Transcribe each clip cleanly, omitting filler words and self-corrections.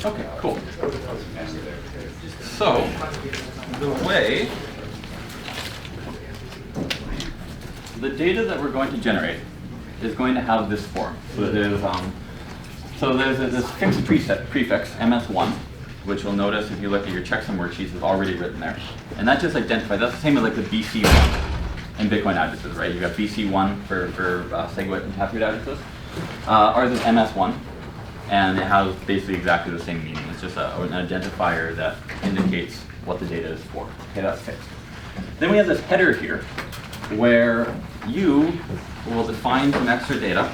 Okay, cool. So, the way the data that we're going to generate is going to have this form. So there's this fixed prefix, ms1, which you'll notice if you look at your checksum worksheets is already written there. And that just identifies, that's the same as like the BC1 in Bitcoin addresses, right? You've got BC1 for SegWit and Taproot addresses. Ours is ms1, and it has basically exactly the same meaning. It's just an identifier that indicates what the data is for. Okay, that's fixed. Then we have this header here, where you will define some extra data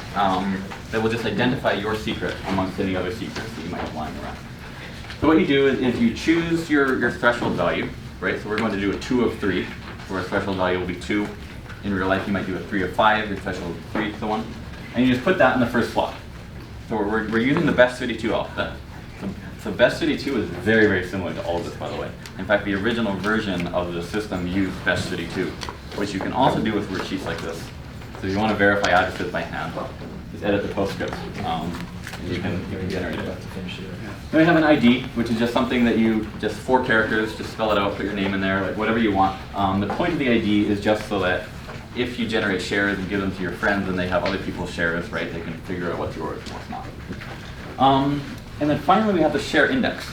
that will just identify your secret amongst any other secrets that you might have lying around. So what you do is you choose your threshold value, right? So we're going to do a 2 of 3, where a threshold value will be 2. In real life, you might do a 3 of 5, your threshold is 3, so on. And you just put that in the first slot. So we're using the best32 alphabet. So best32 is very, very similar to all of this, by the way. In fact, the original version of the system used best32, which you can also do with worksheets like this. So if you want to verify addresses by hand, just edit the postscript, and you can generate it. Then we have an ID, which is just something that you, just 4 characters, just spell it out, put your name in there, like whatever you want. The point of the ID is just so that if you generate shares and give them to your friends and they have other people's shares, right, they can figure out what's yours and what's not. And then finally we have the share index.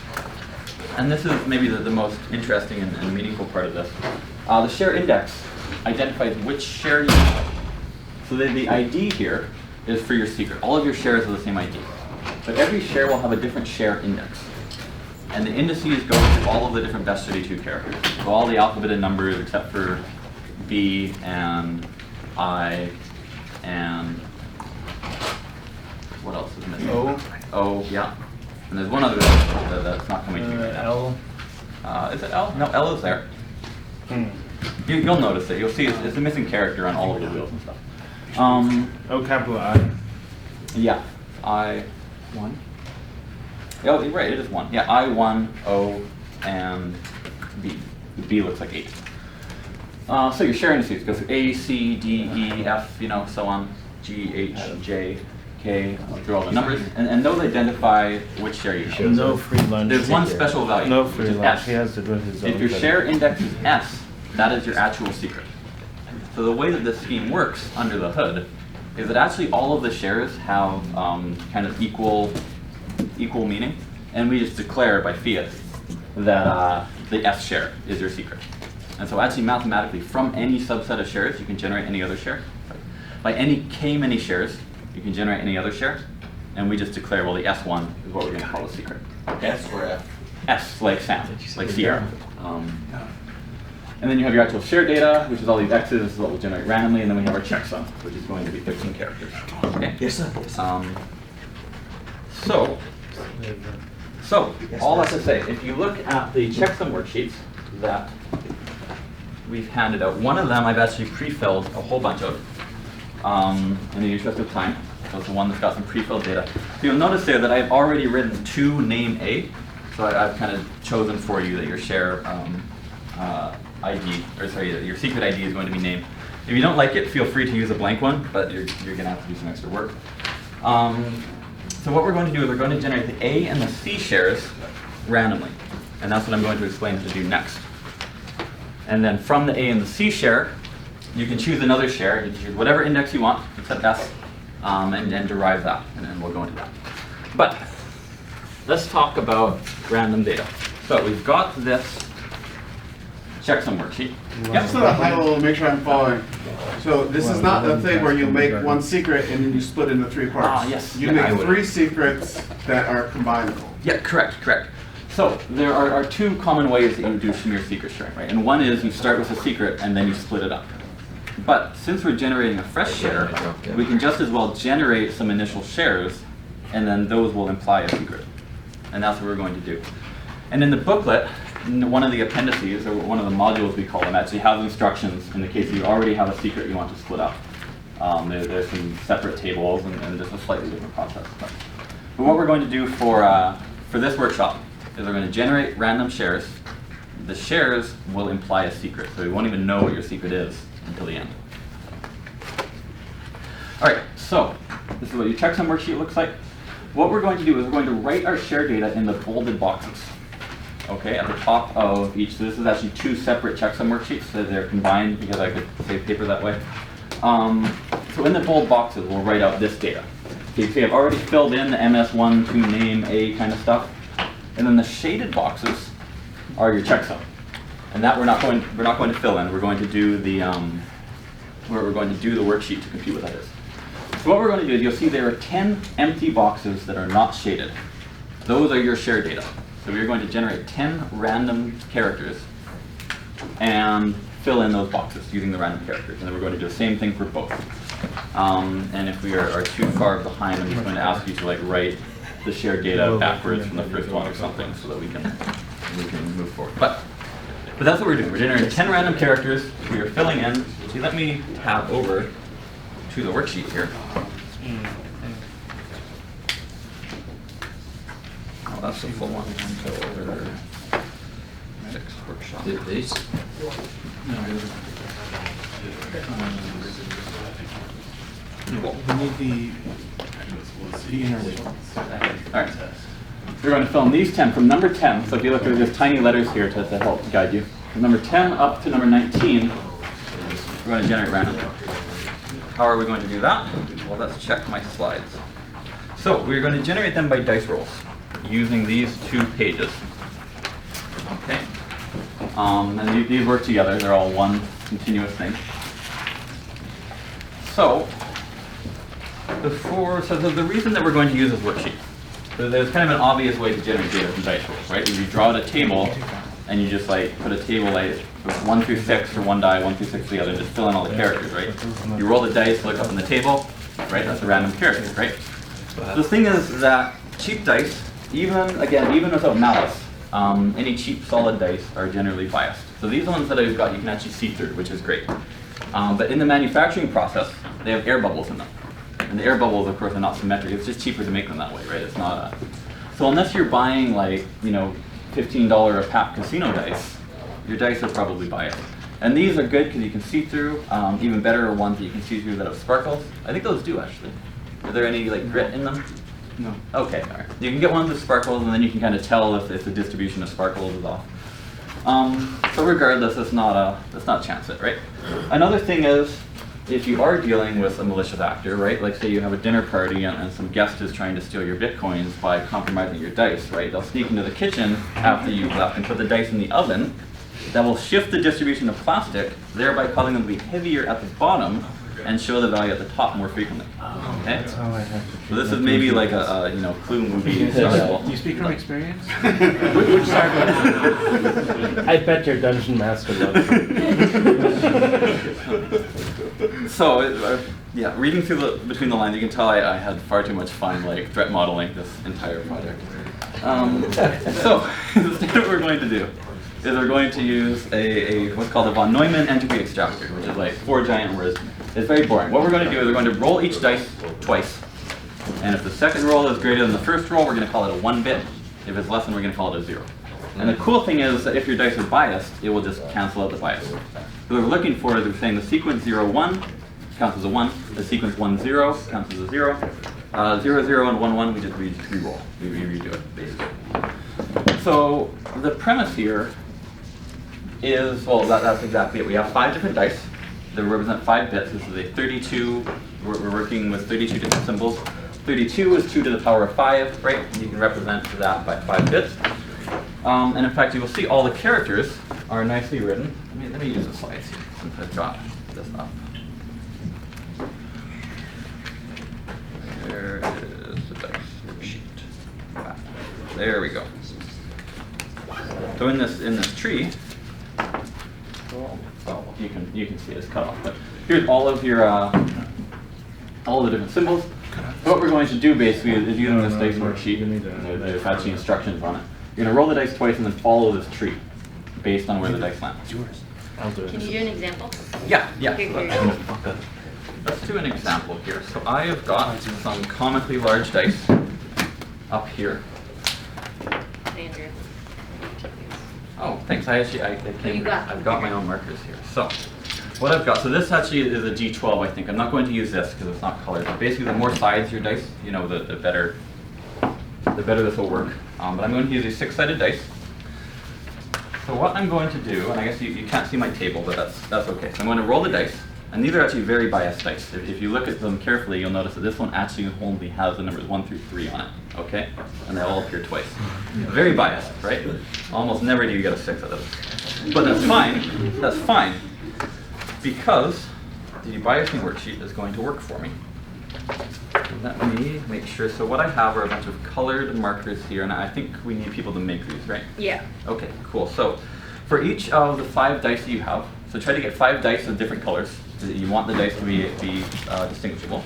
And this is maybe the most interesting and meaningful part of this. The share index identifies which share you have. So the ID here is for your secret. All of your shares are the same ID. But every share will have a different share index. And the indices go to all of the different best32 characters. So all the alphabeted numbers except for B and I and what else is missing? O, yeah. And there's one other that's not coming to me right now. L. Is it L? No, L is there. You'll notice it. You'll see it's a missing character on all of the wheels and stuff. O capital I. Yeah, I1. Oh, right, it is 1. Yeah, I1, O, and B. The B looks like 8. So your share indices go through A, C, D, E, F, so on, G, H, J, K, through all the numbers, and those identify which share you have. No free lunch. There's one special value, No which free is lunch. S. He has to do his own If your thing. share index is S, that is your actual secret. So the way that this scheme works under the hood is that actually all of the shares have kind of equal meaning, and we just declare by fiat that the S share is your secret. And so actually mathematically, from any subset of shares, you can generate any other share. By any k many shares, you can generate any other share, and we just declare, well, the S1 is what we're going to call a secret. S or F? S, like Sam, like Sierra. And then you have your actual share data, which is all these X's, this is what we'll generate randomly, and then we have our checksum, which is going to be 13 characters. Okay? Yes, sir. So all that to say, if you look at the checksum worksheets that we've handed out, one of them I've actually pre-filled a whole bunch of, in the interest of time. So it's the one that's got some pre-filled data. So you'll notice there that I've already written 2 name A. So I've kind of chosen for you that your share ID, or sorry, your secret ID is going to be name. If you don't like it, feel free to use a blank one, but you're going to have to do some extra work. So what we're going to do is we're going to generate the A and the C shares randomly. And that's what I'm going to explain how to do next. And then from the A and the C share, you can choose another share. You can choose whatever index you want, except S, and derive that. And then we'll go into that. But let's talk about random data. So we've got this checksum worksheet. Just at a high level, make sure I'm following. So this is not a thing where you make one secret and then you split into 3 parts. Yes. You make 3 secrets that are combinable. Yeah, correct. So there are 2 common ways that you do Shamir secret sharing, right? And one is you start with a secret and then you split it up. But since we're generating a fresh share, we can just as well generate some initial shares, and then those will imply a secret. And that's what we're going to do. And in the booklet, one of the appendices, or one of the modules we call them, actually has instructions in the case you already have a secret you want to split up. There's some separate tables and just a slightly different process. But what we're going to do for this workshop is we're going to generate random shares. The shares will imply a secret, so we won't even know what your secret is until the end. All right, so this is what your checksum worksheet looks like. what we're going to do is we're going to write our share data in the bolded boxes. Okay, at the top of each. So this is actually two separate checksum worksheets, so they're combined because I could save paper that way. So in the bold boxes, we'll write out this data. So you can see I've already filled in the MS1 to name A kind of stuff, and then the shaded boxes are your checksum, and that we're not going to fill in. We're going to do the worksheet to compute what that is. So what we're going to do is you'll see there are 10 empty boxes that are not shaded. Those are your share data. So we're going to generate 10 random characters and fill in those boxes using the random characters. And then we're going to do the same thing for both. And if we are too far behind, I'm just going to ask you to write the shared data backwards from the first one or something so that we can move forward. But that's what we're doing. We're generating 10 random characters. We are filling in. So let me tab over to the worksheet here. Oh, that's the full one. So over Checksum Workshop. These? We need the inner one. All right. We're going to fill in these 10 from number 10. So if you look at these tiny letters here to help guide you. From number 10 up to number 19, we're going to generate randomly. How are we going to do that? Well, let's check my slides. So we're going to generate them by dice rolls using these two pages. Okay. And these work together. They're all one continuous thing. So the reason that we're going to use this worksheet, so there's kind of an obvious way to generate data from dice rolls, right? You draw out a table and you just put a table 1 through 6 for one die, 1 through 6 for the other, and just fill in all the characters, right? You roll the dice, look up on the table, right? That's a random character, right? The thing is that cheap dice, even without malice, any cheap solid dice are generally biased. So these ones that I've got, you can actually see through, which is great. But in the manufacturing process, they have air bubbles in them. And the air bubbles, of course, are not symmetric. It's just cheaper to make them that way, right? It's not So unless you're buying $15 a pack casino dice, your dice are probably biased. And these are good because you can see through. Even better are ones that you can see through that have sparkles. I think those do actually. Are there any grit in them? No. Okay, all right. You can get ones with sparkles, and then you can kind of tell if the distribution of sparkles is off. So regardless, that's not chance it, right? Another thing is, if you are dealing with a malicious actor, right? Like say you have a dinner party and some guest is trying to steal your bitcoins by compromising your dice, right? They'll sneak into the kitchen after you've left and put the dice in the oven. That will shift the distribution of plastic, thereby causing them to be heavier at the bottom and show the value at the top more frequently. Okay? So this is maybe like a Clue movie style. Do you speak from experience? Which side? I bet your dungeon master loves it. So, yeah, reading through between the lines, you can tell I had far too much fun threat modeling this entire project. So, instead what we're going to do is we're going to use what's called a von Neumann entropy extractor, which is 4 giant words. It's very boring. What we're going to do is we're going to roll each dice twice. And if the second roll is greater than the first roll, we're going to call it a 1-bit. If it's less, then we're going to call it a 0. And the cool thing is that if your dice are biased, it will just cancel out the bias. So what we're looking for is we're saying the sequence 0-1 counts as a 1, the sequence 1-0 counts as a 0, 0-0 and 1-1 we just re-roll. We redo it, basically. So the premise here is, well, that's exactly it. We have 5 different dice that represent 5 bits. This is a 32, we're working with 32 different symbols. 32 is 2 to the power of 5, right? You can represent that by 5 bits. And in fact, you will see all the characters are nicely written. Let me use the slides here since I've got this up. There is the dice worksheet. There we go. So in this tree, well, you can see it's cut off, but here's all of your all the different symbols. So what we're going to do basically is using this dice worksheet, there's actually instructions on it. You're going to roll the dice twice and then follow this tree based on where the dice land. It's yours. I'll do it. Can you do an example? Yeah. Here. Let's do an example here. So I have got some comically large dice up here. Andrew. Oh, thanks. I've got my own markers here. So what I've got, so this actually is a D12, I think. I'm not going to use this because it's not colored. But basically, the more sides your dice, the better the better this will work. But I'm going to use these 6-sided dice. So what I'm going to do, and I guess you can't see my table, but that's okay. So I'm going to roll the dice, and these are actually very biased dice. If you look at them carefully, you'll notice that this one actually only has the numbers 1 through 3 on it, okay? And they all appear twice. Very biased, right? Almost never do you get a 6 out of this. But that's fine, because the biasing worksheet is going to work for me. Let me make sure. So what I have are a bunch of colored markers here, and I think we need people to make these, right? Yeah. Okay, cool. So for each of the 5 dice that you have, so try to get 5 dice of different colors. You want the dice to be distinguishable.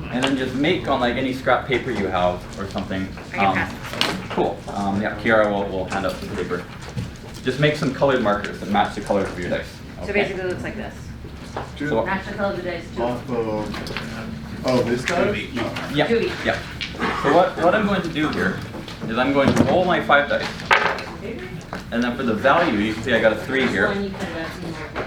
And then just make on like any scrap paper you have or something. I can pass. Cool. Yeah, Kiara will hand out some paper. Just make some colored markers that match the colors of your dice. So basically it looks like this. So- Match the color of the dice too. Off of, oh, this guy? Yeah, Judy. yeah. So what I'm going to do here is I'm going to roll my 5 dice. And then for the value, you can see I got a 3 here. One you cut it up.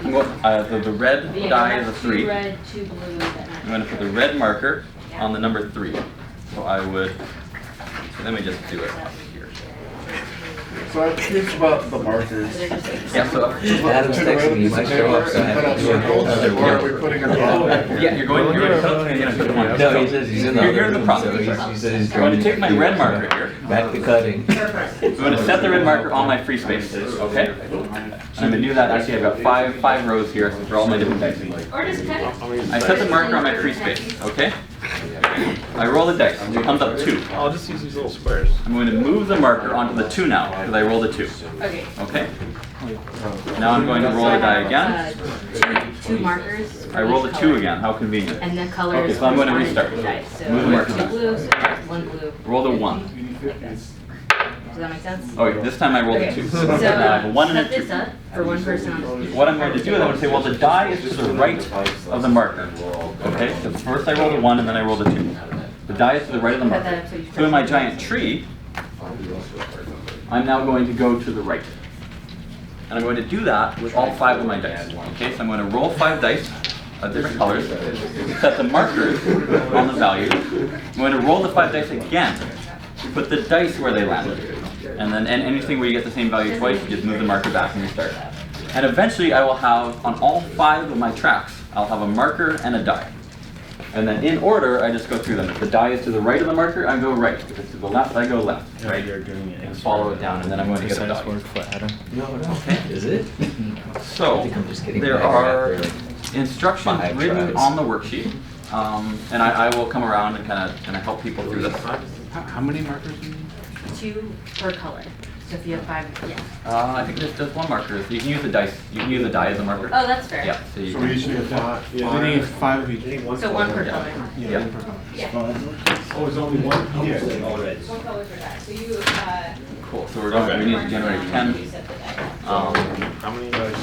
I'm going, the red Yeah, die you is a have 3. 2 red, 2 blue. that match. I'm going to put the red marker on the number 3. So I would, so let me just do it here. So I'm curious about the markers. They're just like Yeah, so Adam's texting me, he might show up, so I have to do it. Or are we putting it on? yeah, you're going to put one. No, he says he's in the other Here's the room, process. so he says he's I'm going to joining. take my red marker here. Back to cutting. I'm going to set the red marker on my free space, okay? And I'm going to do that, actually I've got five rows here for all my different dice. Or just cut it. I set the marker on my free space, okay? I roll the dice, it comes up 2. I'll just use these little squares. I'm going to move the marker onto the 2 now, because I rolled a 2, Okay. okay? Now I'm going to roll the die again. 2 markers. for I rolled each a 2 color. again, how convenient. And the colors. Okay, so I'm going to correspond restart. to the dice. So Move the marker 2 back. blue, so 1 blue. Roll the 1. Like this. Does that make sense? Okay, this time I rolled a Okay. 2. So Now I have a 1 and set a 2. this up for one person on each. What I'm going to do is I'm going to say, well, the die is to the right of the marker. Okay, so first I roll the 1 and then I roll the 2. The die is to the right of the Cut that marker. up so you So in my giant tree, I'm now going to go to the right. And I'm going to do that with all 5 of my dice. Okay, so I'm going to roll 5 dice of different colors, set the markers on the values. I'm going to roll the 5 dice again, put the dice where they landed. And then anything where you get the same value twice, you just move the marker back and restart. And eventually I will have, on all 5 of my tracks, I'll have a marker and a die. And then in order, I just go through them. If the die is to the right of the marker, I go right. If it's to the left, I go left. Right? You're doing it. And follow it down, and then I'm going to get a Precise dog. work for Adam. Is it? I So, think I'm just getting there better are after, like, instructions 5 written tries. on the worksheet. And I will come around and kind of help people through this. How many markers do you need? 2 per color. So if you have 5, yeah. I think there's just 1 marker. So you can use the dice. You can use the die as a marker. Oh, that's fair. Yeah. So you So we usually have 5. We need 5 of each. So 1 per color. Yeah. one per color. Oh, there's only one? Yeah. One color per die. So you, Cool. So we need to generate 10. How many dice?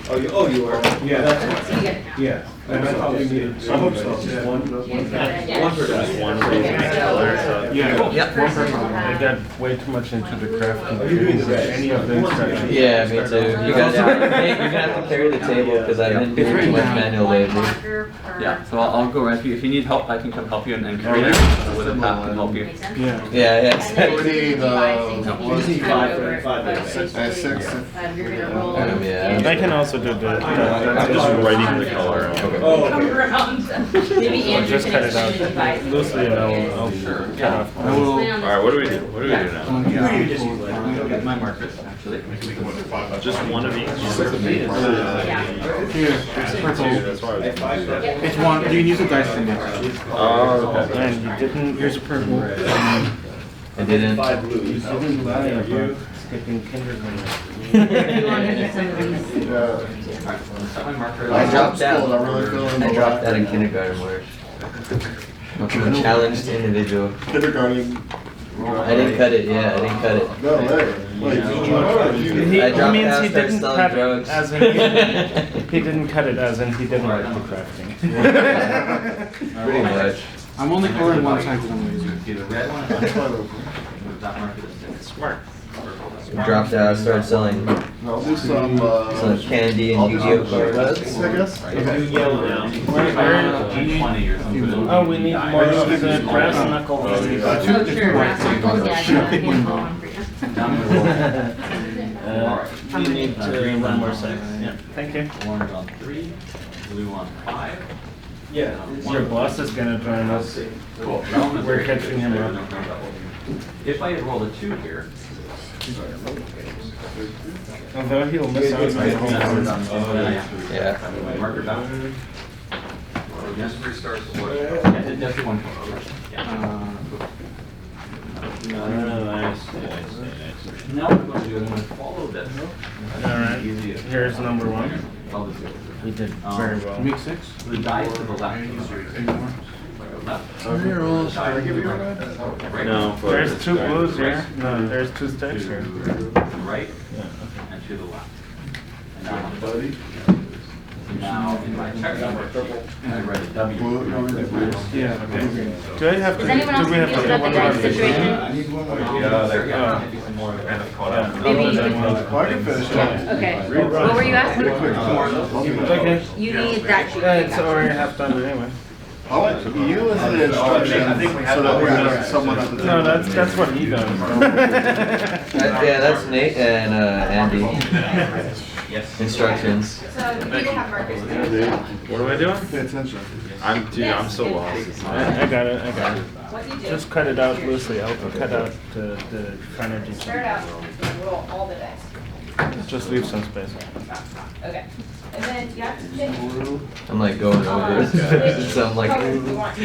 Oh, you are? Yeah, that's so fine. you get it now. Yeah. I thought we needed two. I hope so. Just one? Yeah. One per Just die. one for each color, so. Yeah. Yep. One per Person will color. I have- got way too much into the crafting. Are you doing the red? Any of the instructions. Yeah, me too. You guys, hey, you're gonna have to carry the table because I didn't do It's too much written down. manual One labor. marker per. Yeah. So I'll go right. If you need help, I can come help you and carry it with a path and help you. Makes sense? Yeah. Yeah, yeah. And then We if you need, do biasing, no, you what just is it? turn it Five, over, five, but five. basically, Six. You're gonna roll. Yeah. I can also do the I'm just writing the color. Oh, Come okay. around. Maybe Andrew just can cut it out. explain it and bias. loosely and I'll cut off. I will. Explain on Alright, this. what do we do? What do we do now? Yeah. My markers actually. Just one of each? Yeah. Here, it's purple. That's why I was confused. It's 1. You can use the dice for me. Oh, okay. And you didn't, Here's a purple. I didn't. Five blues. didn't lie about skipping kindergarten. You want to get some of these? Yeah. My marker. I dropped out. I'm really feeling I dropped out in kindergarten work. I'm a challenged individual. Kindergarten. I didn't cut it, yeah, I didn't cut it. No way. Wait, I dropped means out, he started didn't selling cut drugs. it as in he didn't cut it as in he didn't like the crafting. Pretty much. I'm only coloring one side because I'm lazy. See the red one. Move that marker to 6. Smart. dropped out, started selling I'll do some, candy and Yu-Gi-Oh cards. I guess. Do yellow now. Oh, we need more of the brass knuckles. Oh, sure, brass knuckles, yeah, I can handle one for you. We need to run more seconds. Yeah, thank you. Orange on 3, blue on 5. Yeah. Your boss is gonna join us. Cool. We're catching him up. If I had rolled a 2 here, Although he'll miss out on the whole board. Yeah. marker down. Yes, restart the board. Yeah, just one. Nice. Now what I'm going to do is I'm going to follow this. Alright, Easy. here's number 1. I'll just go. We did very well. Make 6. The dice to the left. Left. Right. No. There's 2 blues here. No, there's 2 sticks here. To the right and to the left. And now in my Checksum Worksheet, I write a W. Yeah. Do I have to? Is anyone else Do we have to confused do about the one dice more? situation? Maybe you can, Well, I can finish it. okay. What were you asking? Okay. You need that sheet. It's already half done anyway. I'll let you listen to the instructions so that we have someone at the table. No, that's what he does. Yeah, that's Nate and Andy. Yes. Instructions. What am I doing? Pay attention. I'm so lost. I got it. Just cut it out loosely. I'll cut out the energy. Start out, roll all the dice. Just leave some space. Okay. And then you have to pick. I'm like going over it. So I'm like,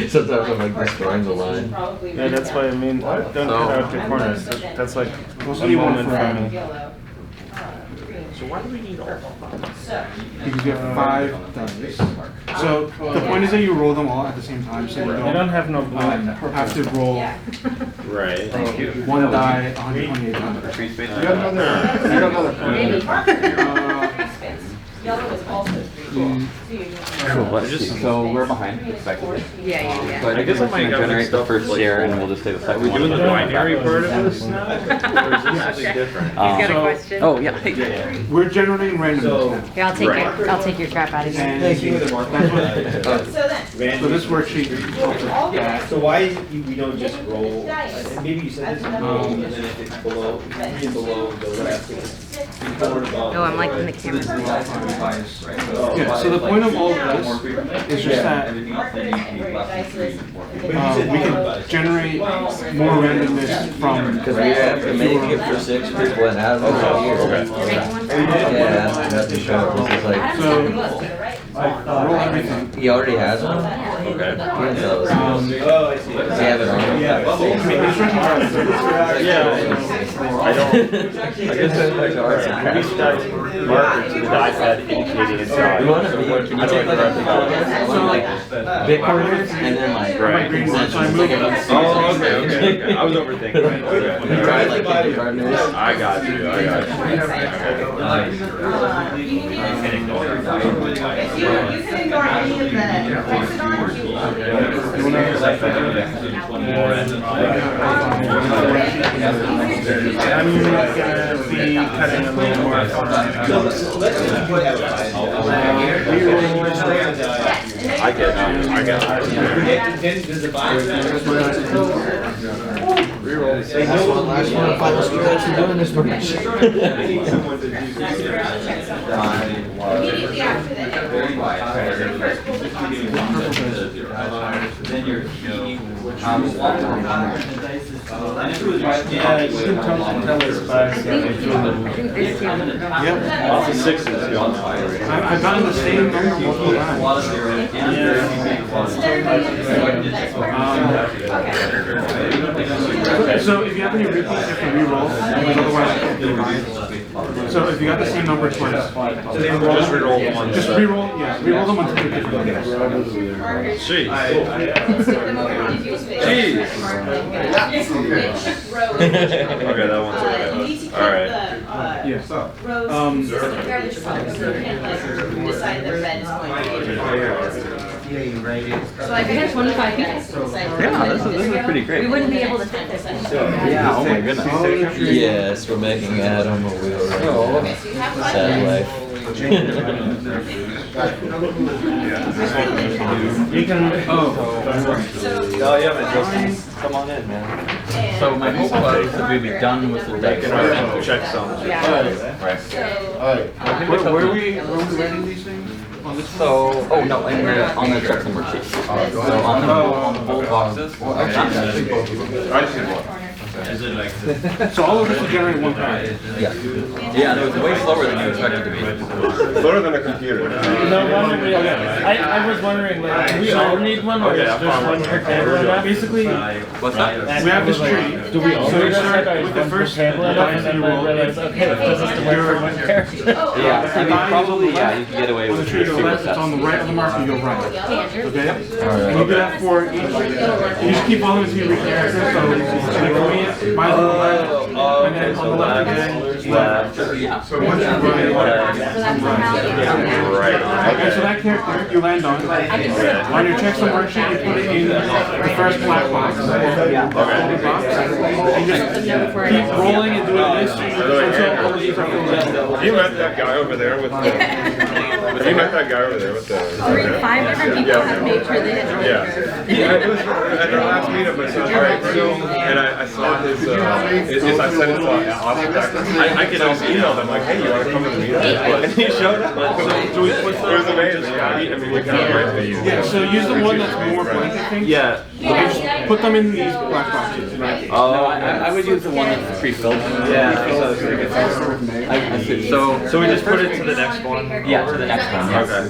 sometimes I'm like destroying the line. Yeah, that's why I mean, don't cut out your corners. That's like a moment for me. Yellow. So why do we need all of So. Because you have 5 dice. So the point is that you roll them all at the same time, so you You don't have no blue. have to roll Yeah. Right. 1 die 128 times. Free space. You got another. Maybe. Yellow is also 3. Cool, let's see. So we're behind, expectedly. Yeah. So I guess I'm going to generate the first share and we'll just say the Are second we one. doing the binary part of this now? Or is this something different? He's got a question. Oh, yeah. Hey. We're generating randomness Here, I'll take your crap out of here. now. Thank you. So then. So this worksheet All the dice. So why we don't just roll, and maybe you said this, and then if it's below, below the left. Oh, I'm liking the camera. Yeah, so the point of all of this is just that we can generate more randomness from Because we have to make it for 6 people and have them here. Yeah, that's the show. This is like, so roll everything. he already has one? Okay. He can tell us. Oh, I see. Does he have it on? I mean, I don't. I guess that's like ours. Maybe start marker to the iPad indicating its size. You want to be, can you take like a like big corners and then like Right. Green one, so I move it. Oh, okay. I was overthinking. you Okay. try like kindergartners. I got you. You can ignore any of the hexagons. I'm gonna be cutting a little more. So let's just put out. I get you. Then does the Last one, final screw actually doing this much. Immediately after that. Then you're Yeah, you can tell us by I think this table. Yep. Lots of sixes going on. I've gotten the same number multiple times. So if you have any repeats, you have to re-roll, because otherwise it can't be right. So if you got the same number twice, Just re-roll the one. just re-roll, yeah, re-roll them until they're different numbers. Jeez. Okay, that one's okay. All right. Yeah. Rows, garbage color, so you can't like decide that red is going to be. So I figured 25 people. Yeah, this is pretty great. We wouldn't be able to fit this in. Yeah, oh my goodness. Yes, we're making Adam a wheel right now. Sad life. You can. Oh yeah, man, Justin, come on in, man. So my hope was that we'd be done with the dice. Checksums. Right. Where are we writing these things? On this So, oh no, on the Checksum Worksheet. So on the bold boxes. So all of this will generate one card. Yeah. Yeah, it was way slower than you expected to be. Slower than a computer. No, I was wondering, like, do we all need one, or is just one per table enough? Basically, What's that? We have this tree. do we all So need you start one with the first table enough, and then we realize, okay, this is the work for one character. Yeah, I mean, probably, yeah, you can get away On the with tree to the two left, it's on the sets. right of the marker, you go right. Okay? Alright. And you do that for each. You just keep following until you reach character. So like for me, mine's on the left. And then on the left again, left. So once you okay, so that character you land on. On your Checksum Worksheet, you put it in the first black box. Box. And just keep rolling and doing this until all of these are filled in. You met that guy over there with the... You met that guy over there with the... 5 different people have made sure they had. Yeah, it was at our last meetup. I said, all right, so, and I saw his I sent his office back. I can also email them like, hey, you want to come to the meetup? And he showed up. It was amazing. Yeah, I mean, we kind of right to use. Yeah, so use the one that's more blank, I think. Yeah. Okay, just put them in these black boxes. Right? No, I would use the one that's pre-filled. Yeah. I see. So we just put it to the next one? yeah, to the next one. Okay.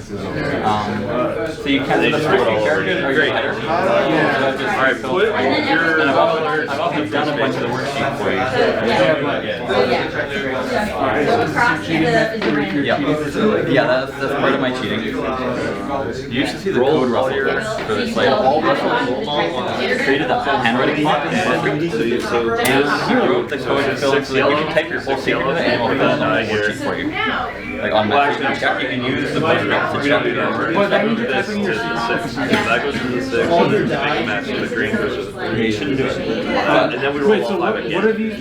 So you can the first few characters are Great. better. Yeah. All right, put your... And I've also done a bunch of the worksheet for you. Yeah, that's part of my cheating. You should see the code russell for this. Like, created that whole handwriting font and he wrote the code to fill it so that you can type your whole secret in it and it will fill in the worksheet for you. Like on my check, you can use the postgres to check it over. But that means you're typing your That goes to the 6, and then make a match to the green goes to the 3. You shouldn't do it. And then we roll Wait, all so 5 what again. are these?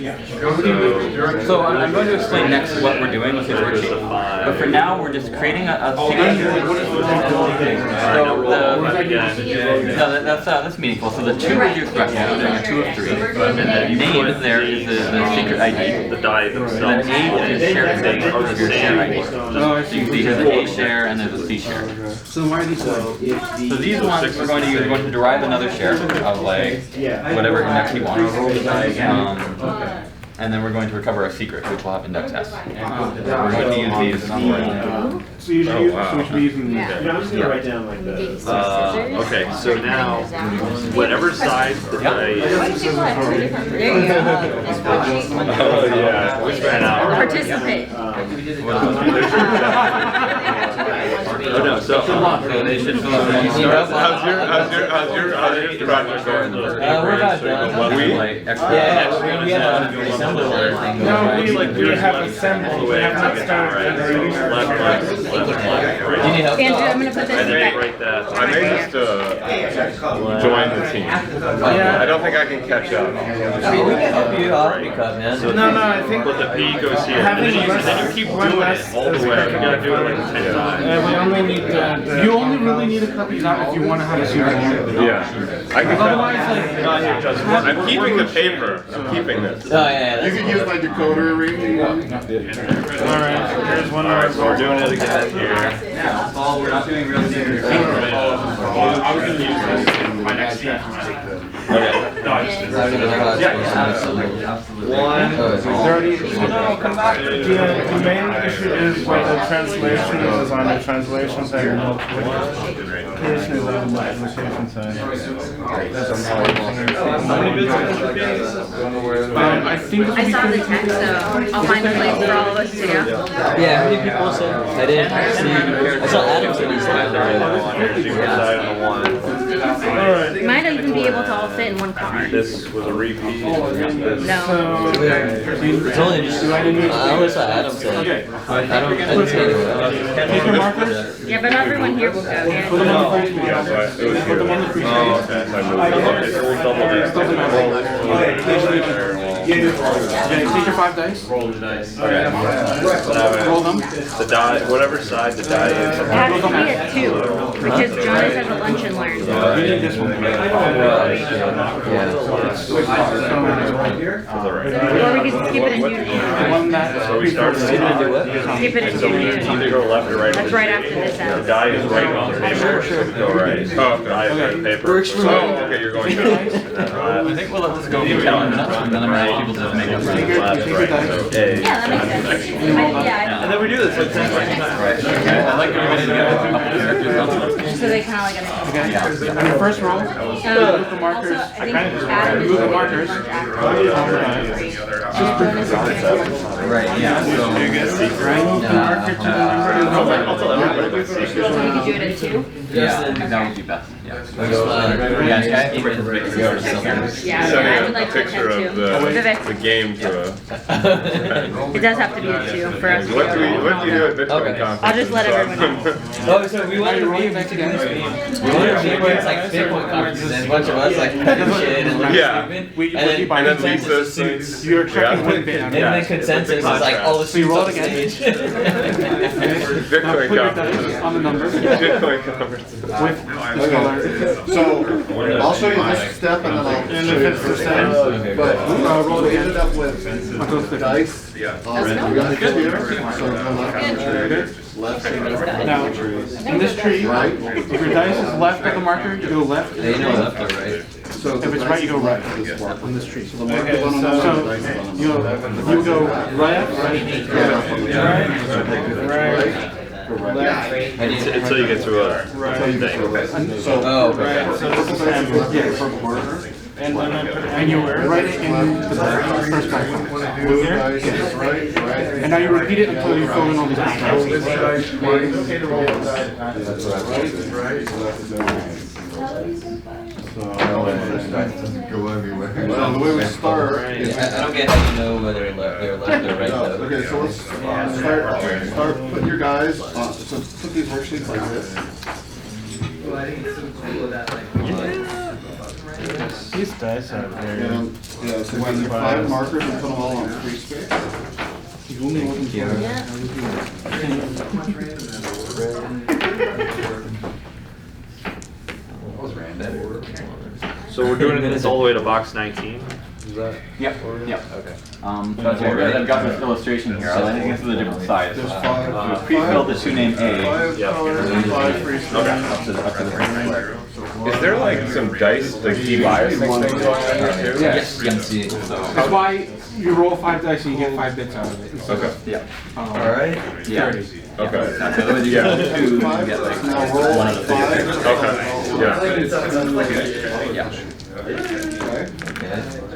So I'm going to explain next what we're doing with this worksheet. But for now, we're just creating a secret. So that's meaningful. So the 2 is your threshold. We're doing a 2 of 3. And the name there is the secret ID. The die themselves. And then A is your share thing or your share ID. Oh, I So see. you can see there's an A share and there's a C share. So why are these? So these ones we're going to derive another share of like whatever index you want. And then we're going to recover a secret, which will have index S. We're going to use these. So you should use. So we should be using. I'm just gonna write down like this. Okay, so now, whatever side the die is. There you go. Oh yeah, we ran out. Participate. Oh no, so. So they should fill out one start. How's your project going? We're not done. We? Yeah, we have a similar thing. No, we have assembled, we have not started. You need help? Andrew, I'm gonna put this And then back. write that. I may just join the team. I don't think I can catch up. I mean, we can help you out, cut, man. No, I think But the P goes here, and then you keep doing it all the way. You gotta do it like 10 times. we only need the. You only really need to cut these out if you want to have a secret. Yeah. I can Otherwise, like. I'm keeping the paper. I'm keeping this. Oh, yeah, You that's can use my decoder arranging one. Alright, here's one more. Alright, so we're doing it again here. Yeah, Paul, we're not doing real secret. I was gonna use this in my next scene. Okay. No, I just did. Absolutely. One. No, come back. The main issue is where the translation is on the translation side and not creation is on the application side. How many bits of I think this I will be saw the pretty text, so I'll find a place for all of us to go. Yeah, how many people said? I didn't see. I saw Adam said he's not there. on the one. Alright. You might even be able to all fit in one car. This was a repeat. No. It's only just, unless Adam said. Okay. I don't see anyone. Take your markers. Yeah, but not everyone here will go. Put them Yeah. on the first page. Yeah, so it was Put them on the free Oh, page. okay. So I moved it. Okay, so we'll double this. Take your 5 dice. Okay. Roll them. The die, whatever side the die is. It has to be at 2, because Jonas has a lunch and learn. You need this one. Or we could skip it and do One that. So we start skip it and So we do either go left or right. That's right after this The ends. die is right on the paper, so we go right. Oh, okay. Die is on the paper. Oh, okay, you're going down. I think we'll let this go for 10 minutes, and then I'm gonna people just make up Take your dice. So A. Yeah, that makes sense. And then we do this like 10 times. I like everybody to get a couple characters on this. So they kind of like Okay. Yeah. On your first roll, remove the markers. Remove the markers. Right, yeah, so. Remove the marker to the number. I'll tell everybody my So we secret. could do it at 2? Yeah, that would be best, yeah. Yeah, Yeah, keep it as big as yours. Yeah, I Sending would a like to picture attend of too. the Vivek, game to it does have to be at 2 for us. What do we do at Bitcoin Okay. conference? I'll just let everyone know. Oh, so we wanted to be back again. We wanted to be where it's like Bitcoin conferences and a bunch of us like shit and like Yeah. stupid. We- And then we buy And then consensus Lisa is thinks You're checking yeah. one bit. and then consensus is like all the So you suits roll on it again. stage. Now Bitcoin put your conference. dice on the numbers with Bitcoin conference. this color. So, I'll show you this step and then I'll show you the first step. But, roll we it ended up with dice. We got the here, so go left and Now, in this tree, if your dice is left of the marker, you go left. They know left or right. So If it's right, you go right on this tree. the marker one on the So dice is on the you go right, Until you get to a thing. So, Oh, okay. purple dice is left, purple marker. and you write it in the first black box. Blue dice is right. And now you repeat it until you fill in all these black boxes. Well, the way we start is. I don't get how you know whether they're left or right though. Okay, so let's start putting your guys on, so put these worksheets like this. These dice are very. And, yeah, so when you 5 markers and put them all on free space. So we're doing this all the way to box 19? Is that? Yep, yep. Okay. That's what I've got this illustration here. I think this is a different size. There's 5. Pre-filled the two name A. 5 Yep. colors and 5 free space. Up to the ring. Is there like some dice, like debias thing going on here too? Yes. You can see it. That's why you roll 5 dice and you get 5 bits out of it. Okay. Yeah. Alright. Yeah. 30. Okay. So otherwise you get 2, you get like Now roll one of the 5. Okay. Yeah.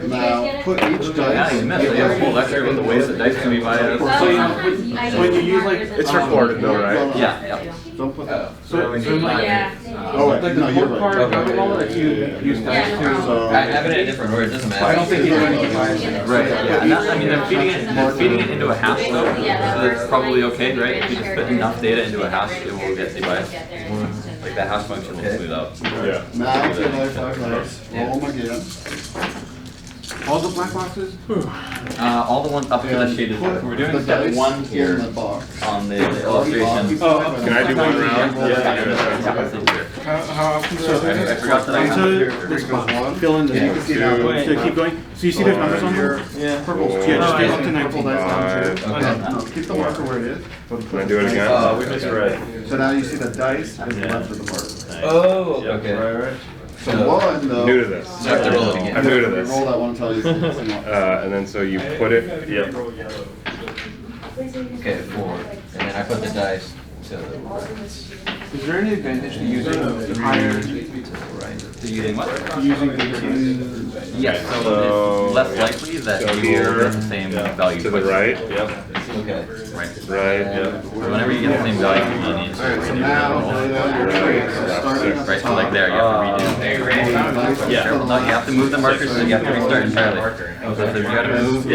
Now put each Yeah, you dice. missed. You have a whole lecture with the ways that dice can be divided. So when you use like It's recorded though, right? Yeah, yeah. Don't put that. so like Yeah. Oh, like wait, the no, you're book part right. of the wallet that you use dice to. So, I have it in a different order, it doesn't matter. I don't think you do anything by Right, yeah, and that, I mean, they're feeding it into a hash though, so that's probably okay, right? If you just put enough data into a hash, it will get divided. Like that hash function will smooth out. Yeah. now take another 5 dice. Roll them again. All the black boxes? All the ones up to the And shaded, put we're doing the step dice 1 in here the box. on the illustration. Oh, Can I do one round? How often do I forgot that I So have this Goes 1. fill in the You can see now. So keep going. So you see there's numbers on here? Yeah. Purple. Yeah, just get up to 19. Purple dice down Five. to. No, keep the marker where it is. Can I do it again? Oh, We misread. So now you see the dice is left of the marker. Oh, okay. So 1 though. New to this. So I have to roll it again. I'm new to this. Roll that one until you. And then so you put it, yep. Okay, 4. And then I put the dice to the right. Is there any advantage to using higher, To using what? using the Yes, so it's less likely that you will get the same value. To the right, yep, Okay. Right. right, yep. So whenever you get the same value, you need to So now, lay down your tree. So starting at the right, so like there, you have to redo. Yeah. No, you have to move the markers, so you have to restart entirely. So you gotta move.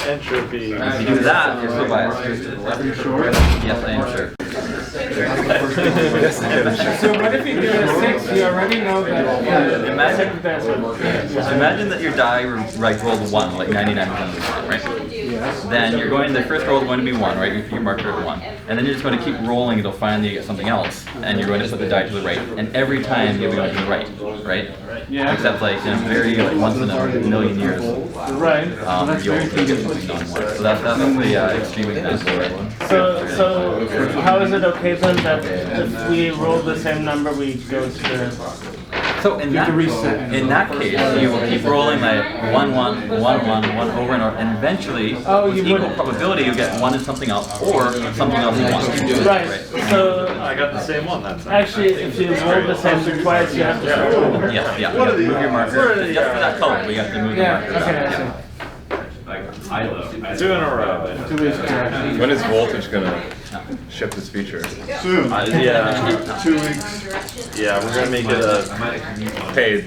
Entropy. If you do that, you're still biased. Are you sure? Yes, I am sure. So what if you do a 6, you already know that, Imagine that your die rolled 1, like 99% of the time, right? Then you're going, the first roll is going to be 1, right? You put your marker at 1. And then you're just going to keep rolling until finally you get something else. And you're going to put the die to the right. And every time you'll be going to the right? yeah, Except like in a very, like once in a million years, right, so that's you'll very get convenient. something on one. So that's the extreme example, right? So how is it okay then that if we roll the same number, we go to the... So in have to reset. case, you will keep rolling like 1, 1, 1, 1, 1 over and over, and eventually, with equal probability, you get 1 in something else, or something else in 1. Right, so I got the same one that time. actually if you roll the same thing twice, you have to start over. Yeah, you have to move your marker. Just for that color, we have to move the Yeah, marker. okay, I Yeah. see. 2 in a row. When is Voltage gonna ship this feature? Soon. Yeah, 2 weeks. yeah, we're gonna make it a paid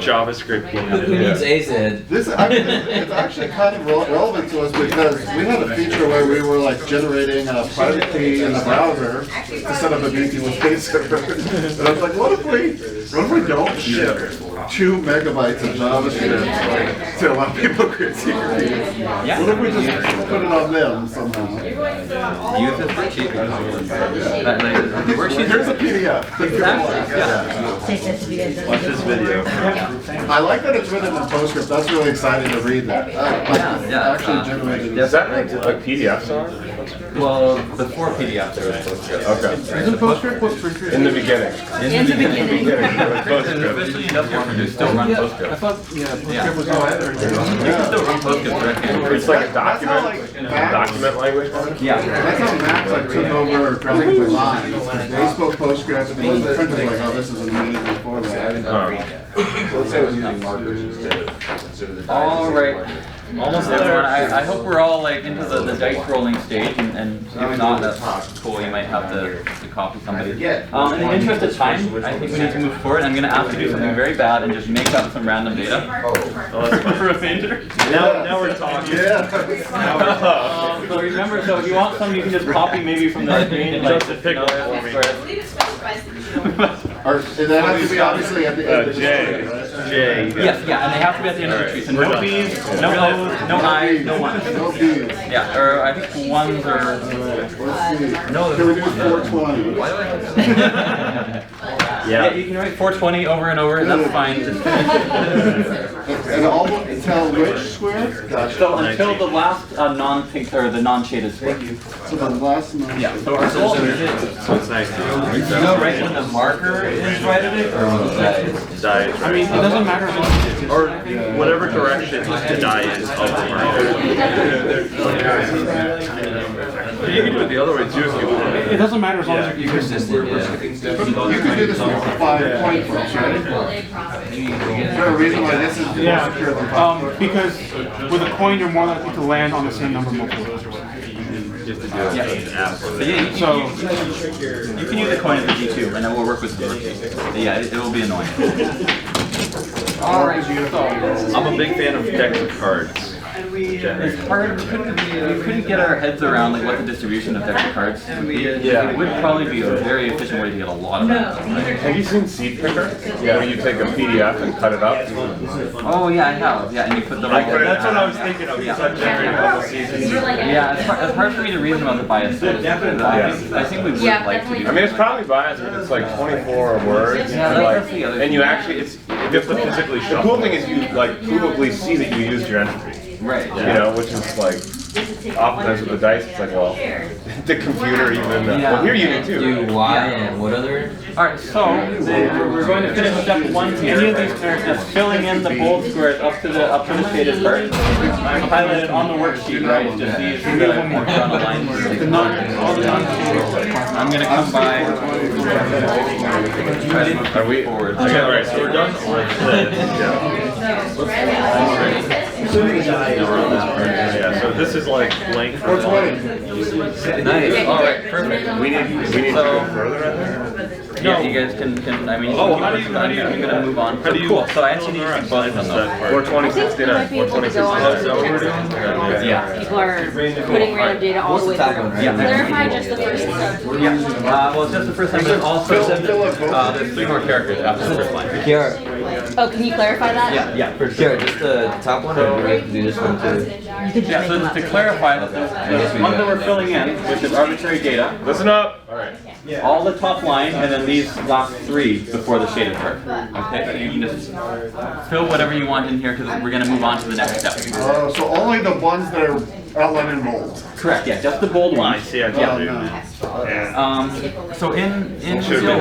JavaScript Who needs AZ? This it's actually kind of relevant to us because we had a feature where we were like generating a private key in the browser to set up a VPWA server. And I was like, what if we don't ship 2 megabytes of JavaScript to allow people to create secret keys? Yeah. What if we just put it on them somehow? Use this worksheet. The worksheet. Here's a PDF. Yeah. Take this if you guys don't. Watch this video. I like that it's written in PostScript. That's really exciting to read that. Yeah. Actually generated. Does that make like PDFs are? Well, before PDF there was PostScript. Okay. Isn't PostScript what PostScript? In the beginning. In the beginning. It was PostScript. Especially industrial printers still run I PostScript. thought, PostScript was all right. You can still run PostScript directly. It's like a That's how, document, like, document language. Yeah. That's how Macs like took over graphic design. They spoke PostScript, and then the printers were like, oh, this is amazing format. All right. Almost everyone. I hope we're all like into the dice rolling stage, and if not, that's cool. You might have to copy somebody. In the interest of time, I think we need to move forward. I'm going to ask you to do something very bad and just make up some random data for a major. Now we're talking. So remember, so if you want some, you can just copy maybe from the screen and like Just pick one for me. Or, and that has to be obviously at the end of the J. story, right? J. Yes, yeah, and they have to be at the end of the tree. So We're no done. B's, no O's, no I's, no ones. No B's. Yeah, or I think ones or Let's see. no. Can we do 420? Why do I? Yeah, you can write 420 over and over. That's fine. And all until which square? Gotcha. So until the last non-pink or the non-shaded square. So the last one. Yeah. So our goal is So it's nice. you go right when the marker is right at it, or when the die is. Die. I mean, it doesn't matter if it's Or whatever direction the die is of the marker. You can do it the other way too if you want. it doesn't matter as long as you're consistent. You could do this with 5 point flips, right? Is there a reason why this is more secure than 5? Because with a coin, you're more likely to land on the same number multiple times. But yeah, you can use a coin as a D2, and then we'll work with the worksheet. But yeah, it will be annoying. All right, so I'm a big fan of decks of cards. it's hard. We couldn't get our heads around like what the distribution of deck of cards would be. Yeah. It would probably be a very efficient way to get a lot of them. Have you seen Seed Picker? Yeah. Where you take a PDF and cut it up? Oh yeah, I have. Yeah, and you put the like. That's what I was thinking of. Yeah. Because I've generated a couple seasons. Yeah, it's hard for me to reason about the bias. I think we would Yeah, like to definitely. do. I mean, it's probably biased, but it's like 24 words. Yeah, and, that's the other and you thing. actually, you have to physically show. The cool thing is you like provably see that you used your entropy. Right. You know, which is like oftentimes with the dice, it's like, well, the computer even, well, here you do too. Do Y and what other? Alright, so we're going to finish step 1 here. Any of these characters filling in the bold squares up to the shaded part. I'm highlighted on the worksheet, right? It's just these that I've drawn a line through. I'm gonna come by. Try to move forward. Okay, alright, so we're done on yeah, so this is like blank. 420. Nice. Alright, perfect. We need to go further in there? Yeah, you guys can I mean, Oh, how do you- I'm gonna move on. how do you- Cool, so I actually need to see both of them though. 420, I think we might be able to go on. Yeah. People are putting random data all the way top through. one, right? Yeah. Clarify just the first one. Yeah, well, it's just the first line, but it's also, there's 3 more characters after the first line. Kiara, Oh, can you clarify that? Yeah, for sure. Kiara, just the top one, or do we have to do this one too? You could just Yeah, make so them just up. to clarify, the one that we're filling in, which is arbitrary data, Listen up. Alright. all the top line, and then these last 3 before the shaded part. Okay, so you can just fill whatever you want in here, because we're going to move on to the next step. So only the ones that are outlined in bold. Correct, yeah, just the bold I ones. see, I Yeah. do. So in real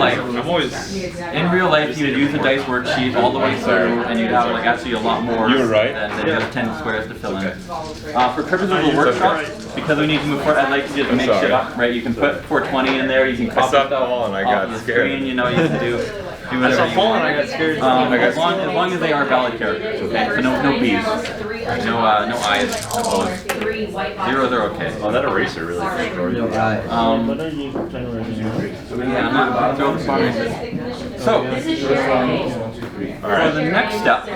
life, you would use the dice worksheet all the way through, and you'd have like actually a lot more You were right. than just 10 squares to fill in. For purposes of the workshop, because we need to move forward, I'd like to just make shit up, right? You can put 420 in there, you can copy saw stuff Paul and I off got of the scared. screen, you know, you can do whatever you want. As long as they are valid characters, okay? So no B's, no I's, opposed. Zeros are okay. Oh, that eraser really destroyed No, me. I. Yeah, I'm not throwing the eraser. So, for the next step,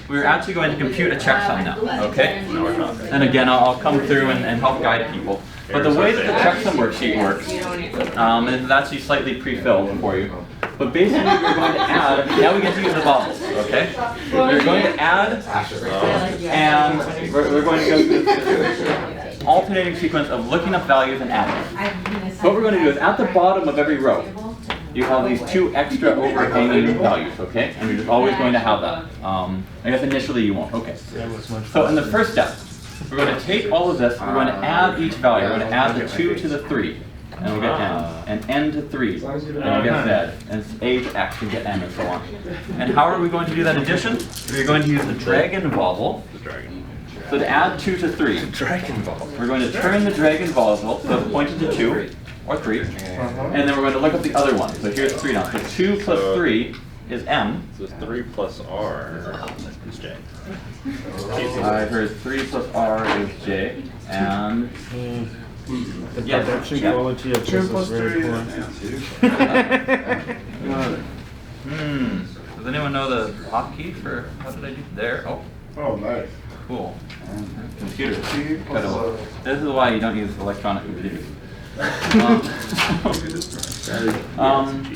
we're actually going to compute a checksum now, okay? And again, I'll come through and help guide people. But the way that the checksum worksheet works is actually slightly pre-filled for you. But basically, we're going to add, now we get to use the volvelles, okay? We're going to add, and we're going to go through this alternating sequence of looking up values and adding. What we're going to do is at the bottom of every row, you have these 2 extra overhanging values, okay? And you're just always going to have that. I guess initially you won't, okay. So in the first step, we're going to take all of this, we're going to add each value. We're going to add the 2 to the 3, and we'll get n, and n to 3, and we'll get z, and a to x, and get m, and so on. And how are we going to do that addition? We're going to use the dragon volvelle. So to add 2 to 3, we're going to turn the dragon volvelle, so it's pointed to 2, or 3, and then we're going to look up the other one. So here's 3 now. So 2 plus 3 is m. So 3 plus R is J. I heard 3 plus r is j, and The yes, production yeah. quality of this is very poor. Does anyone know the hotkey for what did I do there? Oh, Oh, nice. cool. Computer. Incredible. This is why you don't use electronic computers.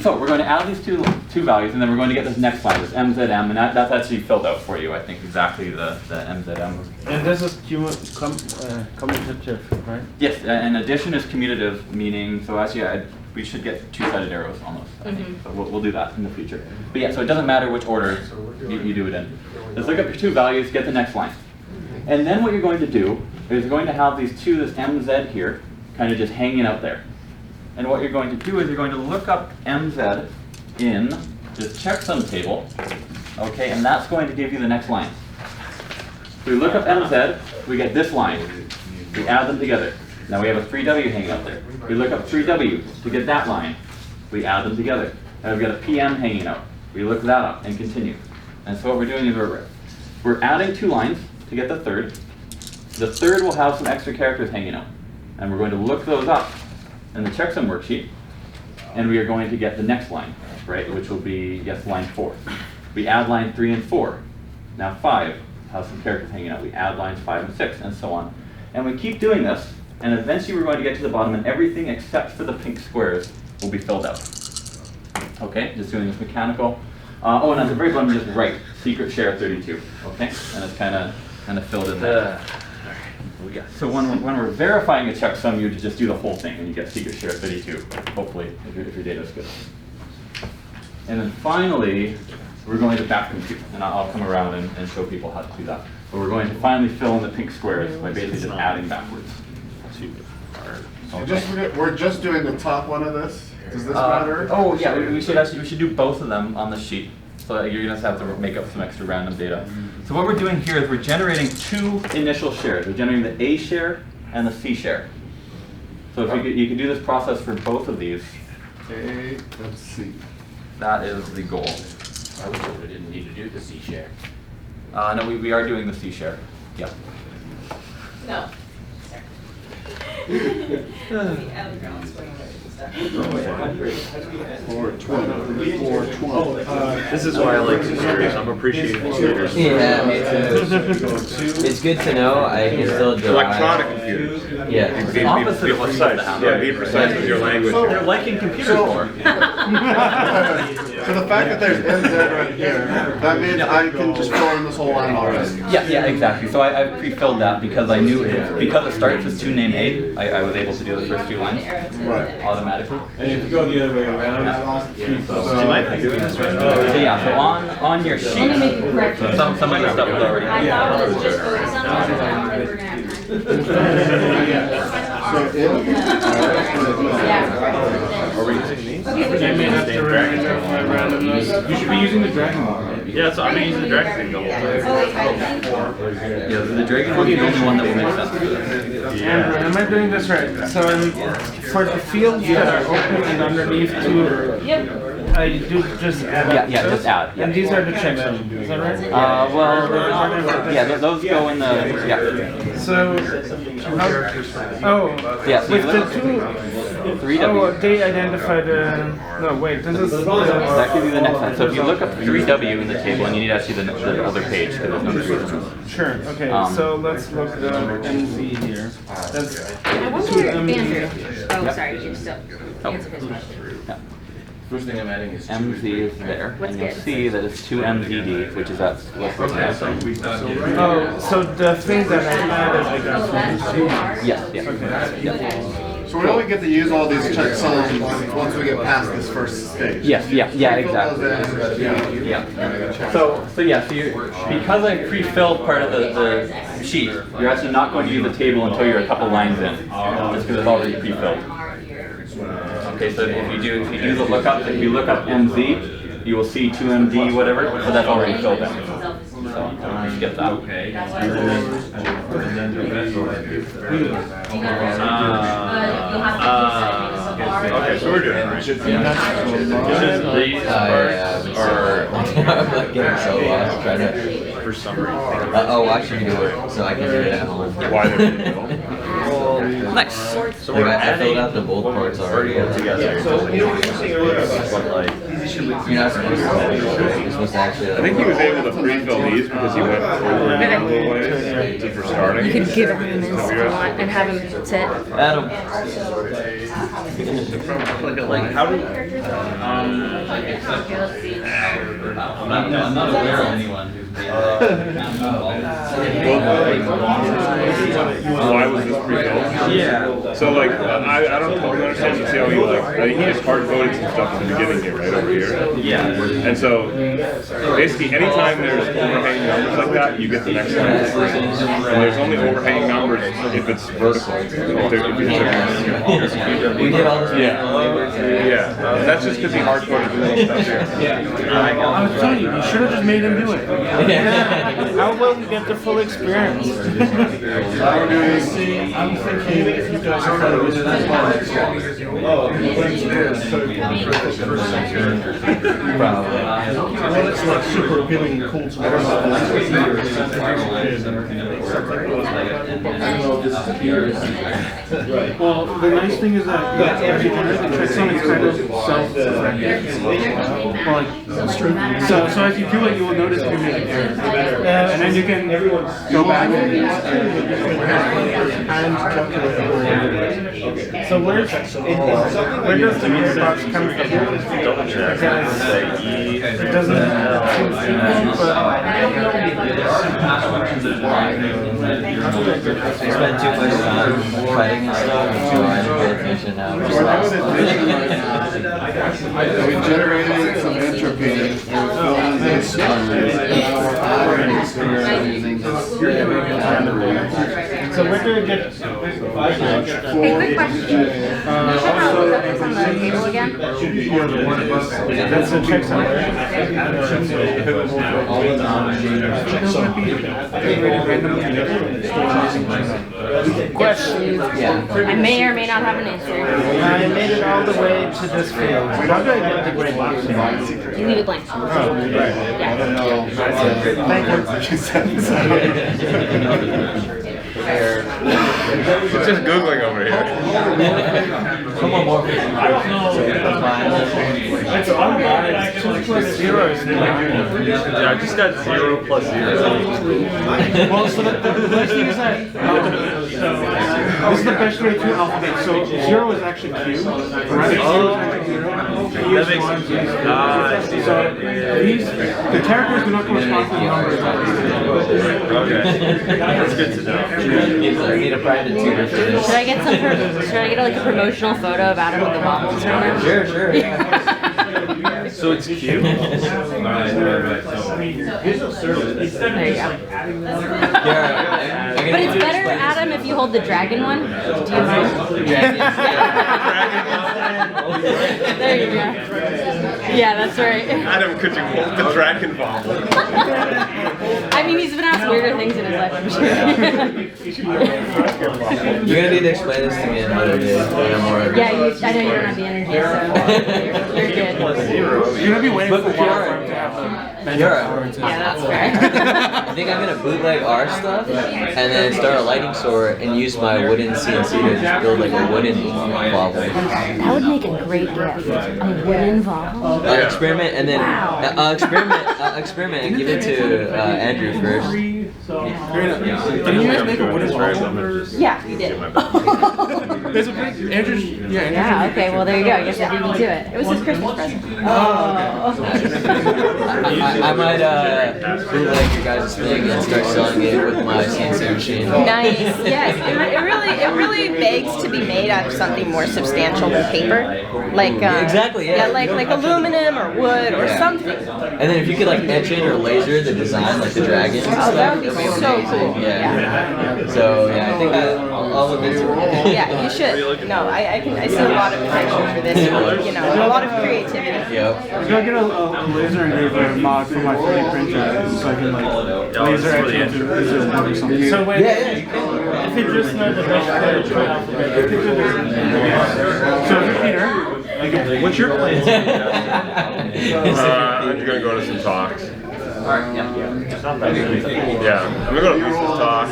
So we're going to add these two values, and then we're going to get this next line, this MZM, and that's actually filled out for you, I think, exactly the MZM. And this is commutative, right? Yes, and addition is commutative, meaning, so actually we should get 2-sided arrows almost, I think. So we'll do that in the future. But yeah, so it doesn't matter which order you do it in. Let's look up your 2 values, get the next line. And then what you're going to do is you're going to have these 2, this MZ here, kind of just hanging out there. And what you're going to do is you're going to look up MZ in this checksum table, okay, and that's going to give you the next line. So we look up MZ, we get this line. We add them together. Now we have a 3W hanging out there. We look up 3W to get that line. We add them together. Now we've got a PM hanging out. We look that up and continue. And so what we're doing is we're adding 2 lines to get the third. The third will have some extra characters hanging out. And we're going to look those up in the checksum worksheet, and we are going to get the next line, right, which will be, yes, line 4. We add line 3 and 4. Now 5 has some characters hanging out. We add lines 5 and 6, and so on. And we keep doing this, and eventually we're going to get to the bottom, and everything except for the pink squares will be filled out. Okay, just doing this mechanical. Oh, and at the very bottom, just write secret share 32. Okay, and it's kind of filled in there. So when we're verifying a checksum, you just do the whole thing, and you get secret share 32. Hopefully, if your data is good. And then finally, we're going to back compute, and I'll come around and show people how to do that. But we're going to finally fill in the pink squares by basically just adding backwards. We're just doing the top one of this. Does this matter? Oh yeah, we should do both of them on the sheet. So that you're gonna have to make up some extra random data. So what we're doing here is we're generating two initial shares. We're generating the A share and the C share. So if you could do this process for both of these. A and C. That is the goal. I wish we didn't need to do the C share. No, we are doing the C share. Yeah. No. This is why I like computers. I'm appreciating computers. Yeah, me too. It's good to know. I can still derive. Electronic computers. Yeah. It's the opposite of what you have to have. Yeah, be precise with your language. You're liking computers more. So the fact that there's NZ right here, that means I can just fill in this whole line already. Yeah, exactly. So I pre-filled that because I knew because it starts with two name A, I was able to do the first few lines automatically. And if you go the other way around, So might be doing this right now. So yeah, so on your sheet, some of the stuff is already. I thought it was just focus on one, we're gonna have Are we using these? I may have to remove my randomness. You should be using the dragon one. Yeah, so I've been using the drag thing the whole time. Yeah, the dragon one is the only one that will make sense. Andrew, am I doing this right? So for the fields that are open and underneath two, I do just add. Yeah, just add. Yeah. And these are the checksums, is that right? Those go in the So, yeah. So with you the look- two. 3W. Oh, they identified. No, wait. This is. That gives you the next one. So if you look up 3W in the table, and you need to actually the other page because there's no 3W. Sure. Okay. So let's look at NZ here. That's I wonder if Andrew, oh, sorry, you still answer his question. Yeah. first thing I'm adding is MZ is there, What's and you'll good? see that it's 2MZD, which is that what's looking at. Oh, so the thing that I added, I got from Yes, yeah. So we only get to use all these checksums once we get past this first stage. Yes, yeah, exactly. Yeah. So because I pre-filled part of the sheet, you're actually not going to use the table until you're a couple lines in, just because it's already pre-filled. Okay, so if you do the lookup, if you look up MZ, you will see 2MD whatever, so that's already filled in. So you get that. Okay. Okay, so we're doing it right. These are I'm like getting so lost trying to. for some reason. Oh, I should do it so I can do it at home. Why they're in the middle. Nice. So Like we're I filled out adding the bold parts already. together. You're not supposed to. You're supposed to actually. I think he was able to pre-fill these because he went over in a little ways for starting. You can give him minutes if you want and have him sit. Adam. Like how do I'm not aware of anyone who's why was this pre-filled? Yeah. So like I don't totally understand. You see how he like I think he just hard coded some stuff in the beginning here, right over here. Yeah. And so basically anytime there's overhanging numbers like that, you get the next line. And there's only overhanging numbers if it's vertical. We did all this. Yeah. And that's just because he hard coded little stuff here. I was telling you, you should have just made him do it. How will you get the full experience? I'm thinking if you guys are going to use this well, it's not super appealing and cool to Well, the nice thing is that if you generate the checksum, it's kind of self-correcting. So as you do it, you will notice you make errors. And then you can go back and so where does the mirror box come from? Double check. It doesn't We spent too much time fighting and stuff, so I didn't pay attention now. We generated some entropy and we filled in the So where do we get? Hey, quick question. How about look up this on the table again? That's a checksum. Question. Yeah. I may or may not have an answer. I made it all the way to this field. How do I get the gray box? You leave it blank. Oh, right. Yeah. It's just Googling over here. Come on, more. It's automatic. 2 plus 0 is 9. Yeah, I just got 0 plus 0. Well, so the best thing is that this is the best way to alphabet. So 0 is actually Q, right? 0 is actually 0. That makes sense. I see. So these, the characters do not correspond to the numbers. Okay. That's good to know. Need a private tutor for this. Should I get should I get like a promotional photo of Adam with the bobbles right now? Sure, sure. So it's cute. There you go. But it's better, Adam, if you hold the dragon one. Do you hold? There you go. Yeah, that's right. Adam, could you hold the dragon ball? I mean, he's been asked weirder things in his life, I'm sure. You're gonna need to explain this to me another day. Yeah, I know you don't have the energy, so you're good. You're gonna be waiting for But for him to have the yeah, that's fair. I think I'm gonna bootleg our stuff and then start a lighting store and use my wooden CNC to just build like a wooden volvelle. That would make a great gift. A wooden volvelle. Experiment and then experiment and give it to Andrew first. Did you guys make a wooden volvelle? Yeah, we did. There's a big Andrew's. Yeah, okay, well there you go. I guess I beat you to it. It was his Christmas present. Oh. I might bootleg your guys' thing and start selling it with my CNC machine. Nice. Yes, it really begs to be made out of something more substantial than paper, like Exactly, yeah. like aluminum or wood or Yeah. something. And then if you could like etch in or laser the design, like the dragons and stuff, that would be it'd be so amazing. cool. Yeah. So yeah, I think I'll look into it. Yeah, you should. No, I see a lot of potential for this. You know, a lot of creativity. Yep. I'm gonna get a laser engraver mod for my 3D printer so I can like laser etch into laser or something. So wait, if you just know the best way to alphabet, so Peter, What's your plan? I'm gonna go to some talks. Yeah, I'm gonna go to Lisa's talk.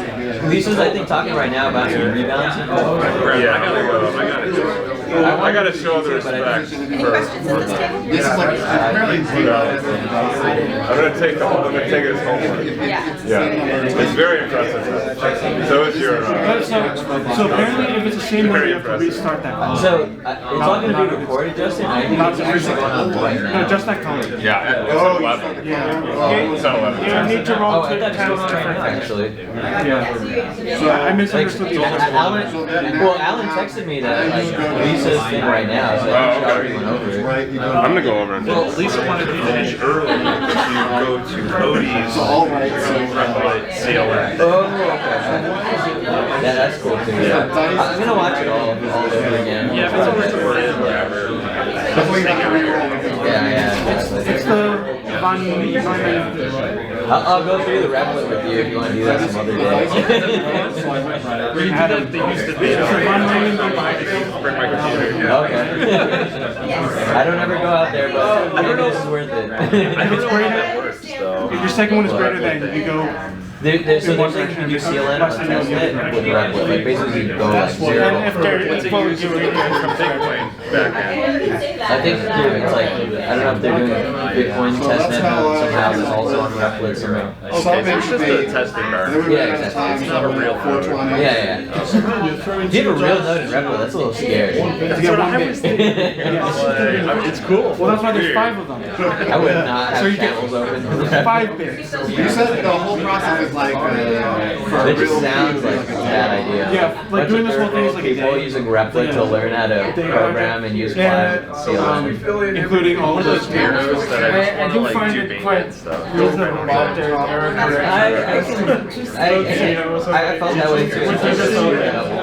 Lisa's, I think, talking right now about some rebounds. Yeah, I gotta show the respect. Any questions at this table? This is like fairly I'm gonna take it as homework. Yeah. Yeah, it's very impressive. So is your. so apparently if it's the same way, you have to restart that color. So it's all going to be recorded, Justin. I think it's actually going on right now. No, just that color. Yeah, it's at 11. Yeah. It's at 11. You need to roll Oh, I to thought it 10 was right now, actually. Yeah. So I misunderstood the Alan texted me that like Lisa's thing right now, so I think she already went over it. I'm gonna go over and. Well, Lisa wanted to finish early to go to Cody's CLA. Oh, okay. Yeah, that's cool too. I'm gonna watch it all over again. Yeah, if it's over to whatever. Yeah. It's the I'll go through the Replit with you if you want to do that some other day. They used to be. Bring my computer. Okay. I don't ever go out there, but I don't know if it's worth it. I don't know how that works, though. If your second one is greater than you go. So there's like you do CLN on testnet with Replit. Like basically you go like 0. And if they're equal, you Bitcoin backend. I think it's like, I don't know if they're doing Bitcoin testnet somehow that's also on Replit somehow. Okay, it's just a test environment. Yeah, exactly. It's not a real node. Yeah. If you have a real node in Replit, that's a little scary. That's what I was thinking. It's cool. Well, that's why there's 5 of them. I would not have channels open. 5 bits. You said the whole process is like It just sounds like a bad idea. Yeah, like doing this whole thing is like a people day. using Replit to learn how to program and use Yeah. CLN. including all of those Arrows that I just I want do to like find do it bacon quite stuff. reasonable that there's error correction. I felt that way too.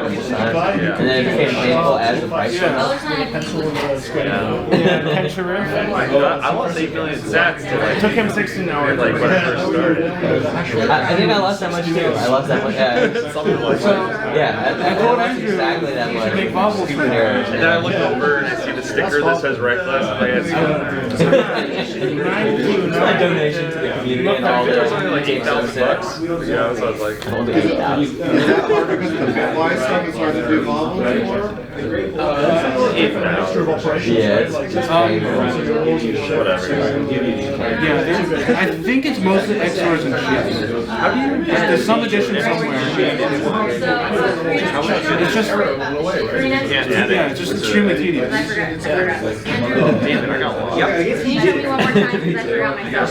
Each time. And then it became painful as the price went up. I want to say 8 million sats to It like, took him 16 hours. like when I first started. I think I lost that much too. I lost that much. Yeah. Something like that. Yeah, I lost exactly that much. Make bubbles for errors. And then I look over and I see the sticker that says right class and I It's my donation to the community and all It was the only like $8,000. Yeah, so I was like, Only 8,000. Is that hard because the bitwise stuff is hard to do volvelle anymore? Yeah, it's just whatever. Yeah, I think it's mostly XORs and shifts. There's some addition somewhere. It's just, yeah, it's just extremely tedious. Damn it, I got lost. Can you show me one more time because I forgot myself?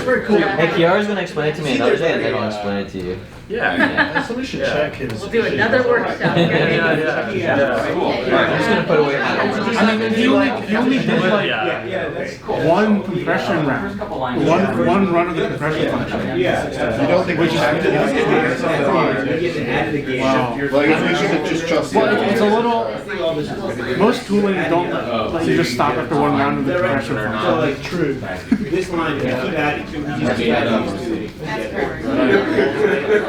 Hey, Kiara's gonna explain it to me another day and then I'll explain it to you. Yeah. Somebody should check his. We'll do another workshop. Alright, I'm just gonna put away my I mean, he only did like one compression round, one run of the compression function. You don't think we should do Wow. Like, if we should just trust Well, it's a little. Most tooling don't let you just stop after one round of the compression function. Like true. This line, keep adding to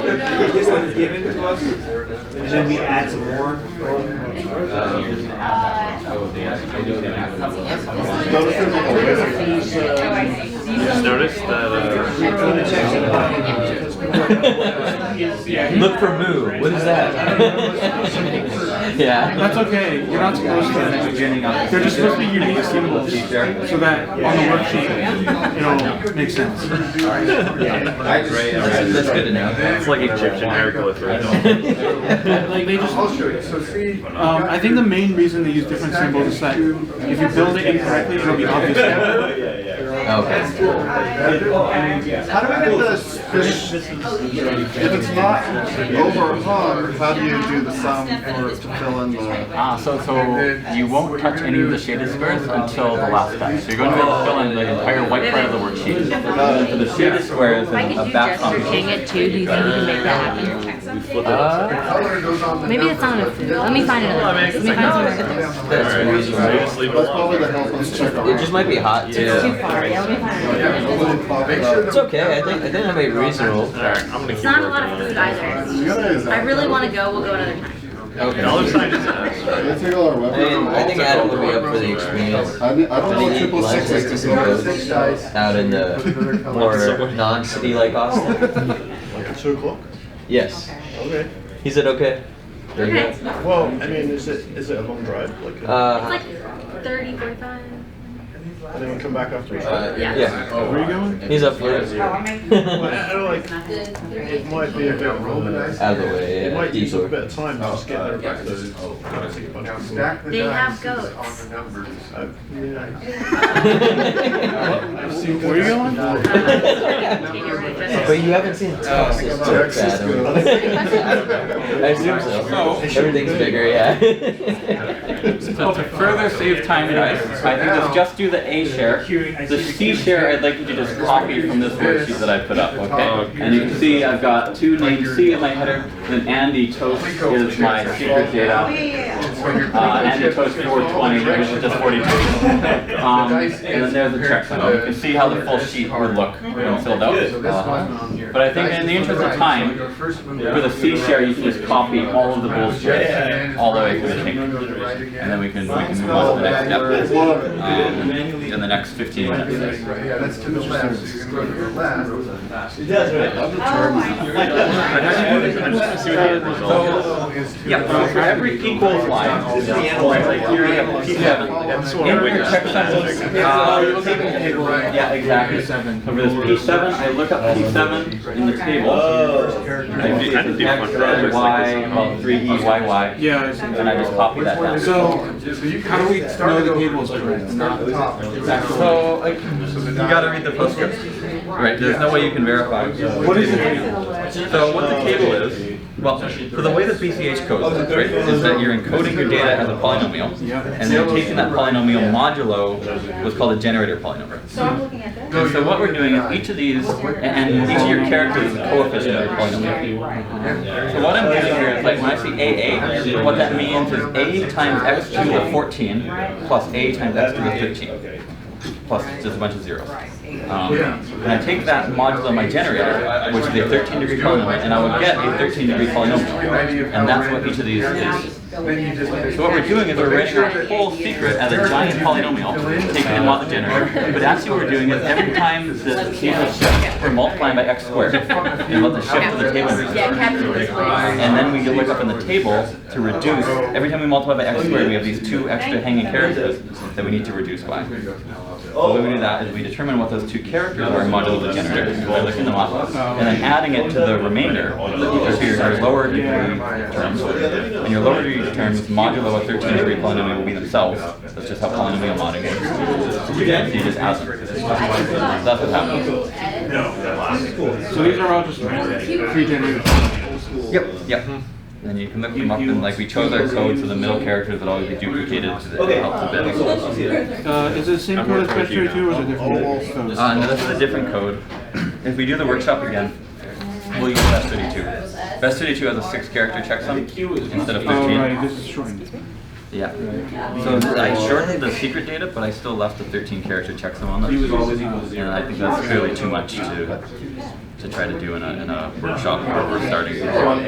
This one is given to us, and then we add some more. You just noticed that Look for moo. What is that? Yeah. That's okay. You're not supposed to. They're just supposed to be unique symbols, so that on the worksheet it'll make sense. That's good to know. it's like Egyptian hieroglyphics. Like they just. I think the main reason they use different symbols is that if you build it incorrectly, it'll be obvious. Okay. How do we get this fish, if it's not overhung, how do you do the sum for to fill in the? So you won't touch any of the shaded squares until the last step. So you're going to be able to fill in the entire white part of the worksheet. For the shaded squares If I and could a do back gesture king it too, do you think we can make that happen? Maybe it's not enough food. Let me find another place. Let me find somewhere. That's reasonable. Just leave it That's probably alone. the helpless checker. It just might be hot too. It's too far. Yeah, let me find another. It's okay. I think I made reasonable. Alright, I'm gonna It's keep not a lot working of on food it. either. I really want to go. We'll go another time. Okay. The other side is this. Let's take all our weapons. I think Adam would be up for the experience. I don't know what triple Let's six take is. some codes out in the more non-city like Austin. Like 2 o'clock? Yes. Okay. He said okay. There you go. Okay. Well, I mean, is it a long drive? Like, It's like 30, 45. and then we come back after. Yeah. Where are you going? He's up for it. Well, I don't like. It might be a bit Out of the way. It Yeah. might use up a Detour. bit of time to just get there back to take a bunch of people. They have goats. Where are you going? But you haven't seen Texas Turks, Adam. I assume so. Everything's bigger, yeah. So to further save time, guys, I think let's just do the A share. The C share, I'd like you to just copy from this worksheet that I put up, okay? And you can see I've got 2 named C in my header, then Andy Toast is my secret data. Andy Toast 420, which is just 42. And then there's the checksum. You can see how the full sheet would look when filled out. But I think in the interest of time, for the C share, you can just copy all of the bullshit all the way to the king. And then we can move on to the next step in the next 15 minutes. Yeah, that's to the left. So you're going to the left. So, yeah, so for every equals line, like here you have P7. In your checksum, yeah, exactly. So for this P7, I look up P7 in the table. I do X and Y, well, 3E, YY. Yeah. And I just copy that down. So how do we know the table is correct? So, like, you gotta read the postscript. Right, there's no way you can verify. What is the table? So what the table is, Well, so the way the BCH code works, right, is that you're encoding your data as a polynomial, and then you're taking that polynomial modulo what's called a generator polynomial. And so what we're doing is each of these, and each of your characters is a coefficient of your polynomial. So what I'm doing here is, like, when I see AA, what that means is A times x to the 14 plus A times x to the 13. Plus just a bunch of zeros. And I take that modulo my generator, which is a 13-degree polynomial, and I would get a 13-degree polynomial. And that's what each of these is. So what we're doing is we're writing our whole secret as a giant polynomial, taking them on the generator. But actually what we're doing is every time the table shifts, we're multiplying by x squared. And let the shift of the table reduce. And then we look up in the table to reduce. Every time we multiply by x squared, we have these two extra hanging characters that we need to reduce by. So the way we do that is we determine what those two characters are modulo the generator by looking them up, and then adding it to the remainder, so your lower degree terms. And your lower degree terms modulo a 13-degree polynomial will be themselves. That's just how polynomial modding works. So you just add them. That's what happens. So these are all just pre-generated. Yep. And you can look them up, and like we chose our code, so the middle characters would always be duplicated to help the bit. Is it the same code as Best 32 or is it different code? No, this is a different code. If we do the workshop again, we'll use Best 32. Best 32 has a 6-character checksum instead of 15. Oh, right, this is shortened. Yeah. So I shortened the secret data, but I still left the 13-character checksum on those. And I think that's clearly too much to try to do in a workshop where we're starting. It reminds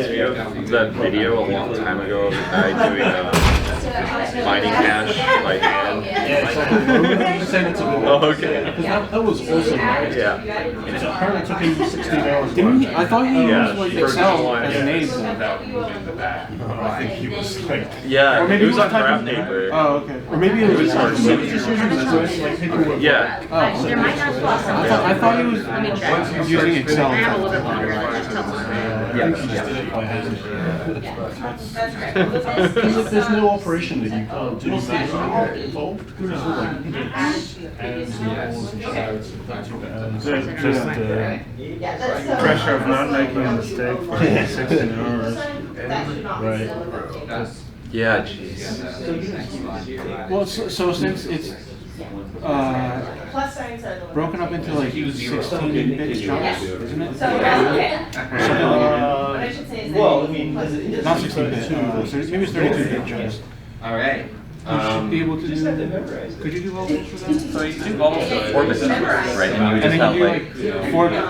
me of that video a long time ago of a guy doing mining hash by hand. Oh, okay. That was awesome. Yeah. It apparently took him 16 hours. Didn't he? I thought he used like first Excel one. as a name. I think he was like... Yeah, Or maybe it was on type graph of- paper. Oh, okay. Or maybe it was hard. Maybe just using the choice, like people were... Yeah. There might not be I thought he was using Excel. I have a little bit longer, just tell Because if there's no operation that you can't do, that involved. Just pressure of not making a mistake for 16 hours. Right. Yeah, jeez. Well, so since it's broken up into like 16-bit chunks, isn't it? Well, I mean, Not 16-bit, so maybe it's 32-bit chunks. all right. You should be able to do. Could you do volvelles for that? So you can do volvelles for 4-bit numbers, right? And you would just have like 4-bit.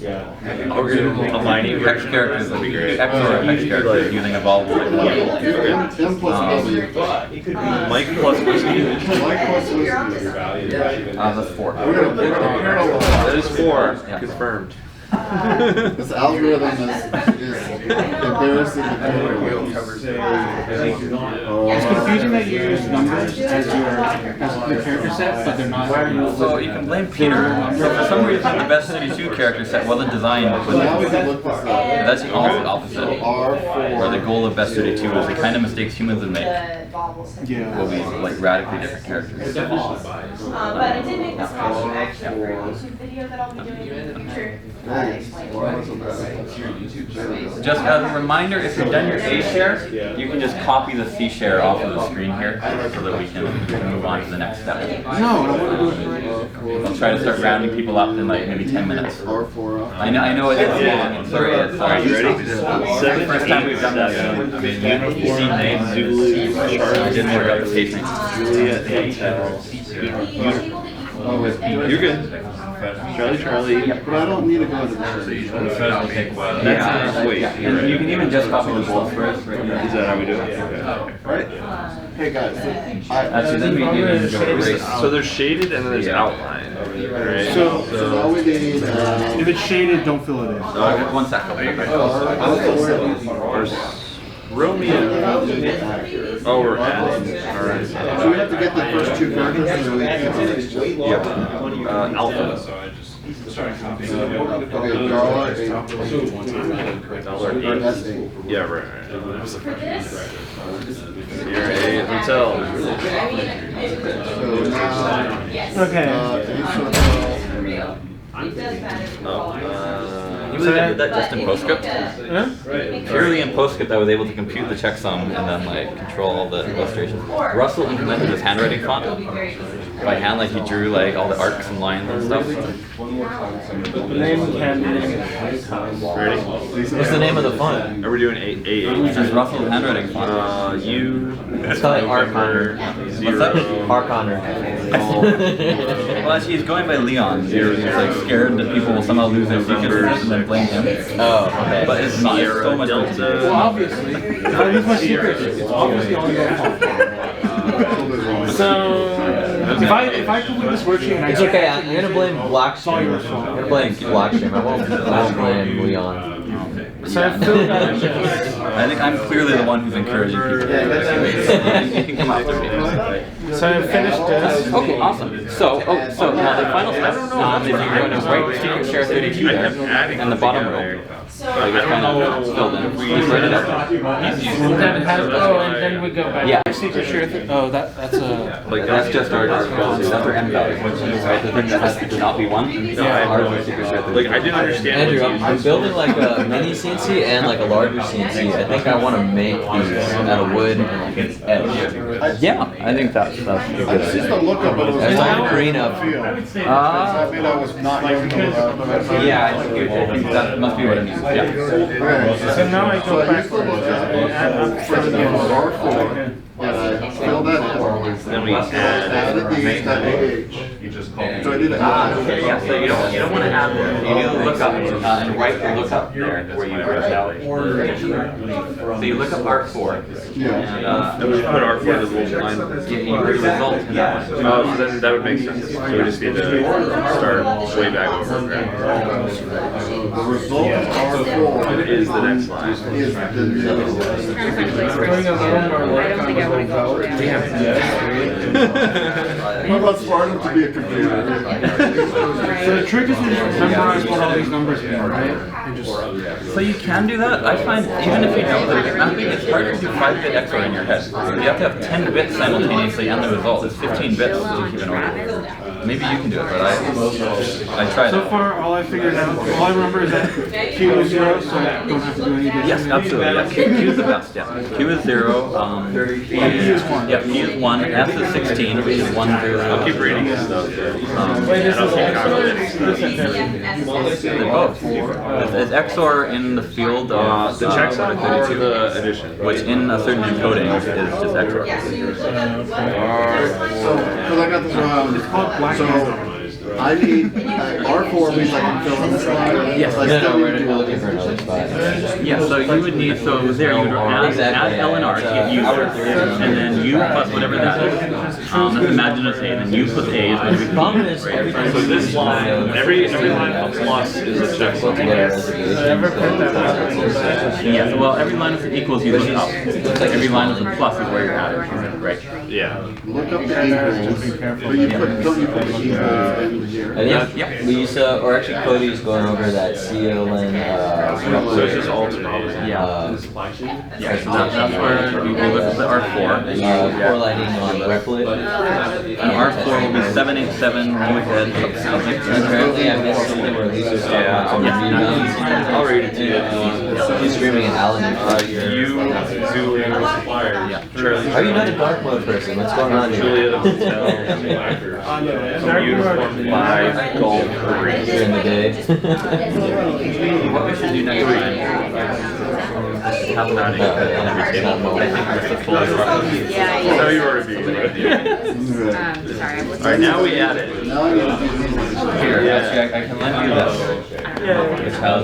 A mining hex characters would be great. Hex or hex characters using a volvelle. M plus whiskey. Mike plus whiskey. Mike plus whiskey. That's 4. That is 4. Yeah. Confirmed. This algorithm is embarrassing. It's confusing that you use numbers as the character set, but they're not. So you can blame Peter. So for some reason, the Best 32 character set wasn't designed with Now we can look this up. that's the opposite. R4. Where the goal of Best 32 is the kind of mistakes humans would make Yeah. will be like radically different characters. But I did make this question actually for a YouTube video that I'll be doing in the future. Just as a reminder, if you've done your A share, you can just copy the C share off of the screen here so that we can move on to the next step. No, I want to do it right. I'll try to start rounding people up in like maybe 10 minutes. R4. I know it's long. I'm sorry. It's Are you ready? the first time we've done this. I mean, you see names, Zulu, I didn't work out the pacing. Juliet, Intel. Oh, wait. You're good. Charlie. But I don't need to go to the Yeah, Wait, and you can even just copy the both first. Right? Is that how we do it? Okay. Right? Hey guys, Actually, then we even go erase. So there's shaded and then there's outline. Right? so all we need, If it's shaded, don't fill it in. Okay, 1 second. Romeo. Oh, we're adding. Alright. so we have to get the first two characters and then we can Yep. Alpha. Okay, dollar $8. Yeah, right. You're a hotel. So now, Okay. any sort of, He really did that just in PostScript. Purely in PostScript, I was able to compute the checksum and then like control all the illustrations. Russell implemented this handwriting font by hand, like he drew like all the arcs and lines and stuff. Ready? What's the name of the font? Are we doing A8? This is Russell's handwriting font. It's called Archon. What's that? Archon. Well, actually, he's going by Leon. He's like scared that people will somehow lose their secrets and then blame him. Oh, okay. But it's not. It's so much more. Well, obviously, if I lose my secret, it's obviously only your fault. So, if I complete this worksheet, and It's okay. I'm gonna blame Blockstream. I'm gonna blame Blockstream. I won't blame Leon. So I filled out. I think I'm clearly the one who's encouraging people. You can come after me. So I finished this. Okay, awesome. So now the final step is you're going to write secret share 32 there, and the bottom row. Like it's kind of filled in. Just write it out. And then we go back. Yeah. Secret share. Oh, that's a. Like that's just our M value. Right? The thing that has to not be 1. Ours is secret share 32. Like I didn't understand. Andrew, I'm building like a mini CNC and like a larger CNC. I think I want to make these out of wood and like an edge. Yeah, I think that's a good I just idea. used to look up, but it was That's not like green up. field. I mean, I was not young enough. Yeah, I think that must be what it means. Yeah. So now I So go I back used to look up and for the R4, and I filled that in. Then we add. Added these at AH. So I did it. Okay, yeah, so you don't want to add there. You need to look up and write the lookup there where you write out. So you look up ARC4. Yeah. Then we put R4 to the little line. You put the result in that one. Oh, so then that would make sense. So we just need to start way back over. The result of R4 Is the next line. is the Trying to find a place where it's, I don't think I want to go all the way out. How about Spartan to be a computer? So the trick is to just memorize what all these numbers mean, right? And just. So you can do that. I find even if you know the bit mapping, it's hard to do 5-bit XOR in your head. You have to have 10 bits simultaneously and the result is 15 bits to keep an order. Maybe you can do it, but I tried So it. far, all I figured out, all I remember is that Q is 0, so I don't have to do any addition. Yes, absolutely. Yeah. Q is the best. Yeah. Q is 0. P is 1. Yeah, P is 1. S is 16, which is 1 0. I'll keep reading this stuff. Wait, this is They're both. It's XOR in the field of The checksum or the addition? which in a certain encoding is just XOR. So, because I got this wrong. It's called black. So, I need, R4 means I can fill in this line. Yes. I No, still we're need to do looking for another spot. Yeah, so you would need, so there you would add L and R to get user, and then U plus whatever that is. Let's imagine it's A, then U plus A is going to be The problem is So everything. this line, every line of plus is a checksum. yeah, so, well, every line of equals you look up. Every line of the plus is where you're at, right? Yeah. Look up the equals, but you put, don't you put the equals in here? I think Lisa, or actually Cody's going over that CLN. So it's just all tomorrow. Yeah, so that's where you look at the R4. And correlating on Replit. and R4 will be 787 U-head something. Apparently I missed something where Lisa's talking about some I'll read it to you. She's screaming at Alan. You, Zulu, Charlie. Are you not a dark mode person? What's going on Julia, here? the hotel, uniform 5, golf, green. During the day. What we should do next time have an outing at every table. I think that's the full instruction. Yeah, No, you already beat me. sorry, I'm Alright, now we add it. Now I gotta do these. Here, actually, I can lend you this. Which has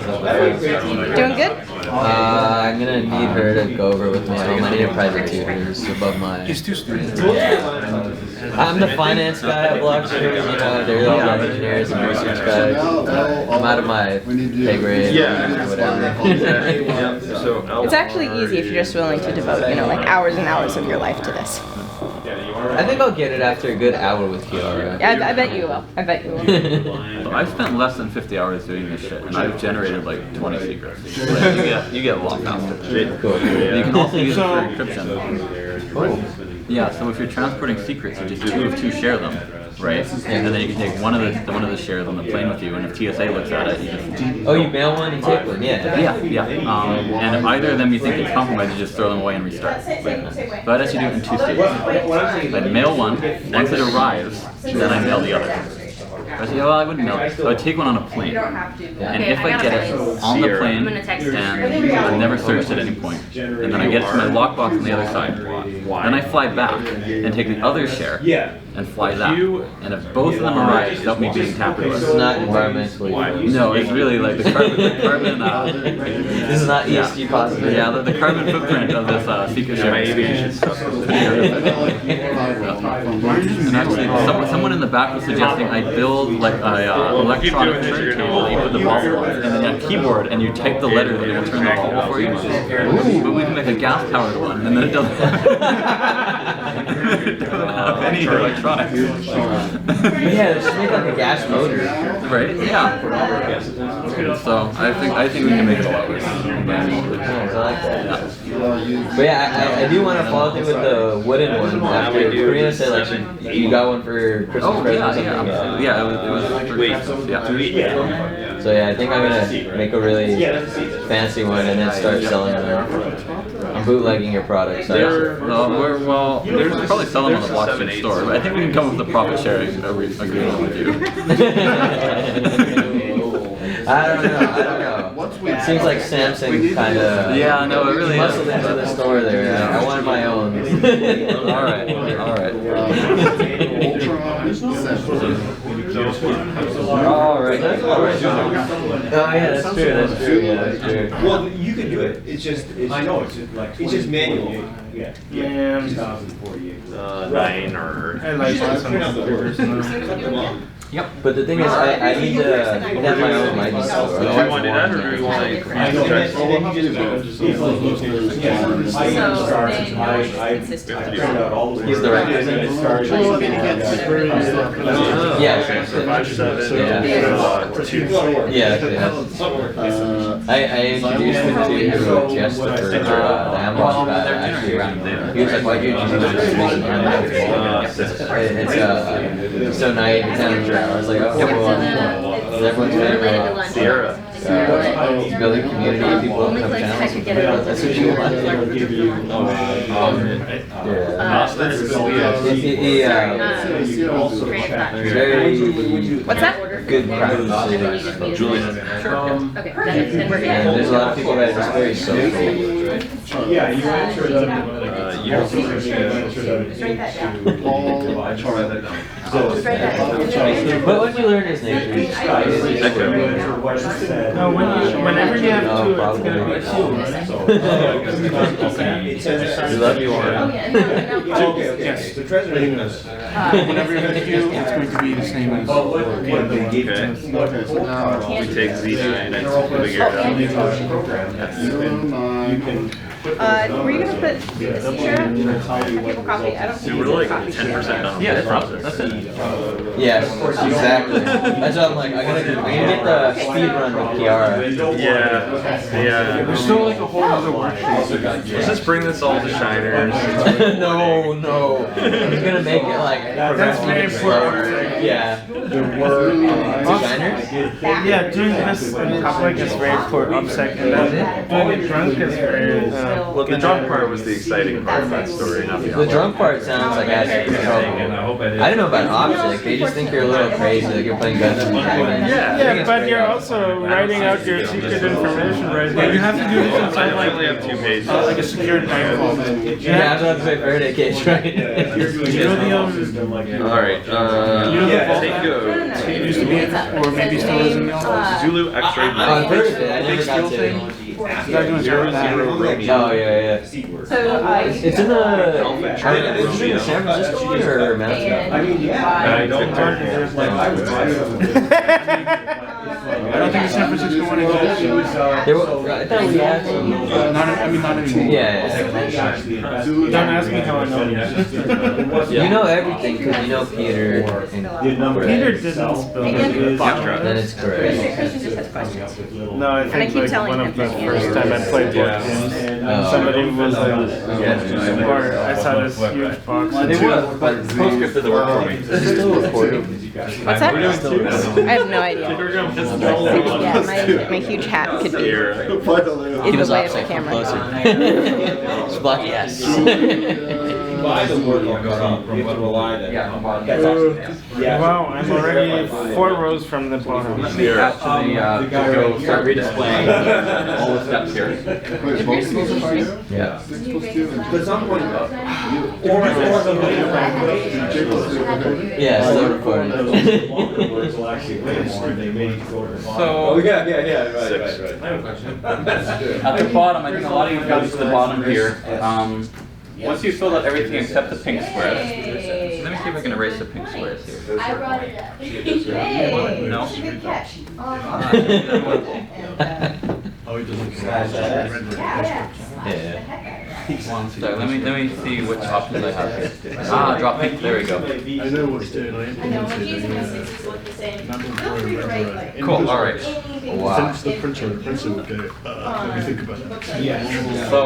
Doing good? I'm gonna need her to go over with me at home. I need a private tutor who's above my. He's too strict. I'm the finance guy at Blockstream, you know, they're all the engineers and research guys. I'm out of my pay grade, Yeah. whatever. So It's actually easy if you're just willing to devote, like hours and hours of your life to this. I think I'll get it after a good hour with Kiara. Yeah, I bet you will. I bet you will. So I've spent less than 50 hours doing this shit, and I've generated like 20 secrets. So you get a lot faster. Cool. You can also use it for So- encryption. Yeah, so if you're transporting secrets, you just move to share them. right? And then you can take one of the shares on the plane with you, and if TSA looks at it, you just Oh, you mail one and take one, yeah. yeah. And if either of them you think it's compromised, you just throw them away and restart. So I'd actually do it in 2 stages. I'd mail one, once it arrives, then I mail the other. I say, well, I wouldn't mail it. So I'd take one on a plane. And if I get it on the plane, and I've never searched at any point, and then I get it to my lockbox on the other side, then I fly back and take the other share and fly that. And if both of them arrive without me being tampered with. It's not environmentally. No, it's really like the carbon This is not ESG positive. yeah, the carbon footprint of this secret share. And actually, someone in the back was suggesting I build like an electronic turntable that you put the volvelle on, and then a keyboard, and you type the letter that it will turn the volvelle for you. But we can make a gas-powered one, and then it doesn't have any electronics. Yeah, just make like a gas motor. Right? Yeah. So I think we can make it a lot worse. Nice, I like that. But yeah, I do want to follow through with the wooden one after Karina said like you got one for Christmas present or something. Yeah, it was for Christmas. Yeah. So yeah, I think I'm gonna make a really fancy one and then start selling them. I'm bootlegging your products. There's probably sell them on the blockchain store, but I think we can come up with a profit sharing agreement with you. I don't know. It seems like Samsung kind of no, it really muscled into the store there. I wanted my own. All right. All right. Oh yeah, that's true. That's true. Well, you can do it. It's just it's manual. Yeah. 9 or. I like some Yep. But the thing is, I need to have my own mighty store. Do you want to do that, or do you want to He's the right person. Yes. I introduced him to Jester for the Amboss guy. Actually, he was like, "Why do you choose this It's so naive and temperature." I was like, "Oh, well, everyone's better Sierra." Building community, people come down. That's what you want. Very What's that? good practices. Julian. Okay. And there's a lot of people that are just very social. Yeah, you answered But when you learn his nature, No, whenever you have two, it's gonna be two, we love you all. Yes. Whenever you have two, it's going to be the same as. we take Z9 and figure it out? Were you gonna put t-shirt? People copy. I don't. So we're like 10% done on this process. That's it. Yes, exactly. That's what I'm like. I'm gonna get the speed run with Kiara. Yeah. There's still like a whole other worksheet. Let's just bring this all to Shiners. No. He's gonna make it like That's very important. Yeah. Shiners? Yeah, doing this in public is very important. Upsec, and then doing it drunk is very. Well, the drunk part was the exciting part of that story, not the The drunk part sounds like actually trouble. I don't know about Optic. They just think you're a little crazy, like you're playing Guns N' Dragons. Yeah, but you're also writing out your secret information right now. You have to do this I inside only like have 2 pages. like a secured bank vault. Yeah, I was about to say Faraday cage, right? You know the Alright, take go. it used to be, or maybe still is in the office. Zulu X-ray. Oh, I've heard of it. I never got to. Is that doing zero? Oh yeah. So It's in the. Is it in the San Francisco one or Mountain? I mean, yeah. I don't I don't think the San Francisco one exists. I thought we had some. Not anymore. Yeah. Don't ask me how I know. You know everything because you know Peter and Peter didn't spill it. Then it's correct. Christian just has questions. No, I And I think keep like telling one him of the that he first has time I to played do board games, somebody was like, or I saw this huge box. It was, but PostScript doesn't work for me. What's that? I have no idea. Yeah, my huge hat could be in the way of the camera. It's block yes. Buy the word you have to rely that. Wow, I'm already 4 rows from the bottom. Actually, to go start redisplaying all the steps here. Yeah. But some point, Yeah, still recording. So, right. at the bottom, I think a lot of you got to the bottom here. Once you filled out everything except the pink squares, let me see if I can erase the pink squares here. I brought it up. No? Good catch. So let me see which options I have here. Ah, drop pink. There we go. I know what's doing. I implemented Cool. All right. Wow. Since the printer would go, let me think about that. So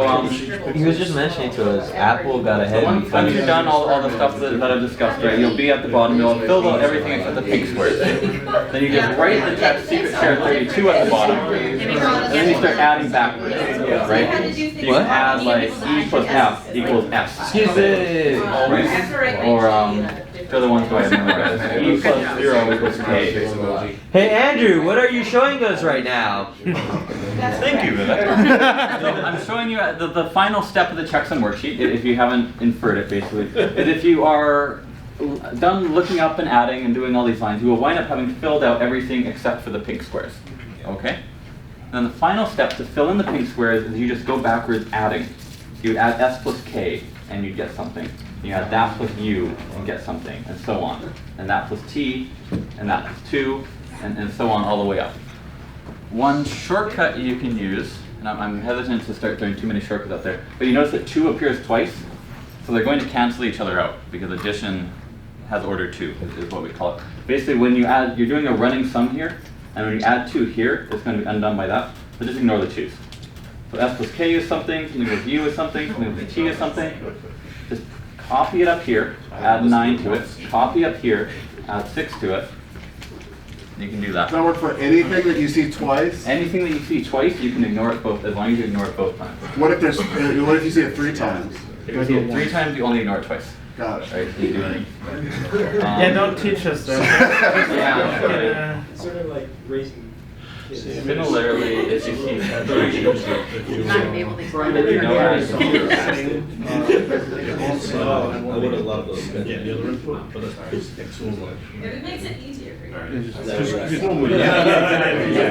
He was just mentioning to us, Apple got ahead and once you've done all the stuff that I've discussed, right, you'll be at the bottom. You'll have filled out everything except the pink squares. Then you just write the text secret share 32 at the bottom, and then you start adding backwards, right? You can add like E plus F equals S. Excuse me. Right? Or the other ones go ahead and guys. E plus 0 equals K. Hey Andrew, what are you showing us right now? Thank you, Vivek. So I'm showing you the final step of the Checksum worksheet, if you haven't inferred it basically, is if you are done looking up and adding and doing all these lines, you will wind up having filled out everything except for the pink squares. Okay? And then the final step to fill in the pink squares is you just go backwards adding. You would add S plus K and you'd get something. You add that plus U and get something, and so on. And that plus T, and that plus 2, and so on all the way up. One shortcut you can use, and I'm hesitant to start doing too many shortcuts up there, but you notice that 2 appears twice, so they're going to cancel each other out, because addition has order 2, is what we call it. Basically, when you add, you're doing a running sum here, and when you add 2 here, it's going to be undone by that, so just ignore the 2's. So S plus K is something, something with U is something, something with T is something. Just copy it up here, add 9 to it, copy up here, add 6 to it. You can do that. Does that work for anything that you see twice? Anything that you see twice, you can ignore it both, as long as you ignore it both times. What if there's? What if you see it 3 times? If you see it 3 times, you only ignore it twice. Got it. Right? So you do it. Yeah, don't teach us that. Yeah. Sort of like raising. Similarly, if you see 3, Not be able to explain then you know as I would have loved those. Get the other input, but that's It makes it easier for you. Because normally, if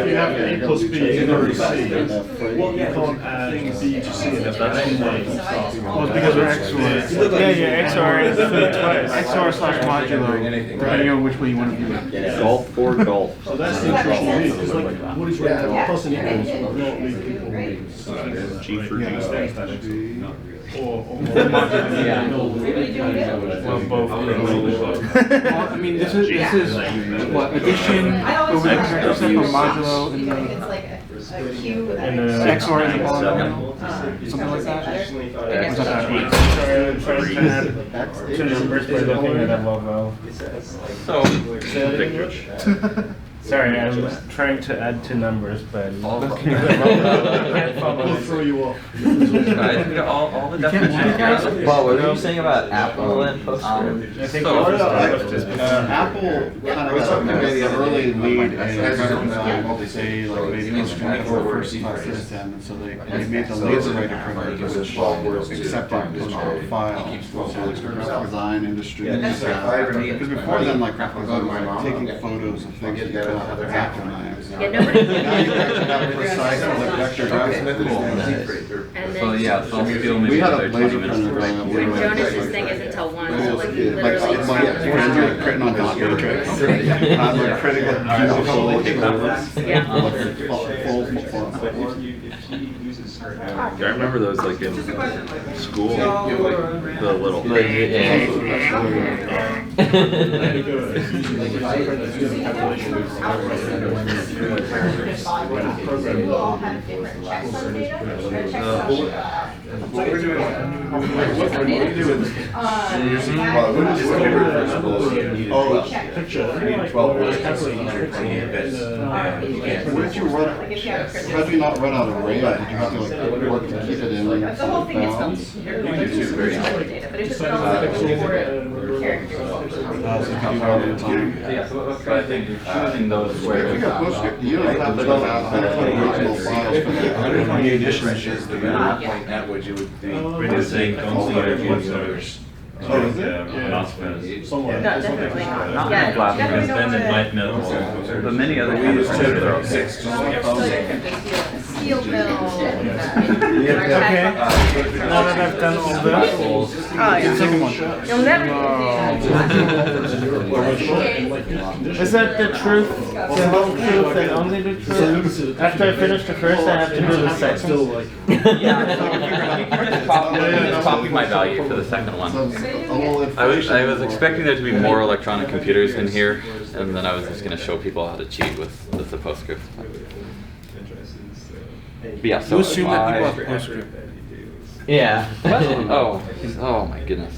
you have A plus B equals C, you can't add B to C. That's Well, it's because we're XOR. Yeah, XOR is twice. XOR slash modulo, depending on which way you want to view it. golf or golf. So that's the interesting thing, because like, what is right now, plus and equals will not make people G for G stands that or Yeah. Well, both. Well, I mean, this is what addition over the except for modulo and the XOR in the bottom, something like that. What's that? Sorry, trying to add two numbers by looking at a volvelle. So, Sorry, I was trying to add 2 numbers, but looking at will throw you off. guys, all the definitions. Paul, what were you saying about Apple and PostScript? I think So, Apple kind of made an early lead in say like maybe instrument for first system, and so they made the laser writer printer just accepted postcard files. So like the graphic design industry, because before then like graphic design was like taking photos of things you could after knives. Yeah, nobody. Now you actually have precise like vector graphics. And then So yeah, so I'm still maybe We had a another 20 laser minutes. printer going on. When Jonas's thing is until 1, so like Like, literally. my friends are printing on documents. I'm like printing it, you know, full I remember those like in school, the little. What we're doing, what we do is, we're just looking for 12 Where did you run, how did you not run out of RAM? Did you have to like work to keep it in? The whole thing is spelled here, like it's just data, but it just spells out the characters. Yeah, so I think choosing those If where you got push, you don't have to go out and put original files for that. The addition is just the point at which it would be producing all the other others. Oh, is it? No, definitely not. Not Yeah, in black, definitely it's don't been in wanna- light metal, but many other kinds of prints are okay. Seal bill. Okay. Now that I've done all this, Oh, yeah. second one. You'll never Is that the truth, the whole truth, and only the truth? After I finish the first, I have to do the second. Just copy my value for the second one. I was expecting there to be more electronic computers in here, and then I was just going to show people how to cheat with the PostScript. But yeah, so You assume that people I- have PostScript. Yeah. oh my goodness.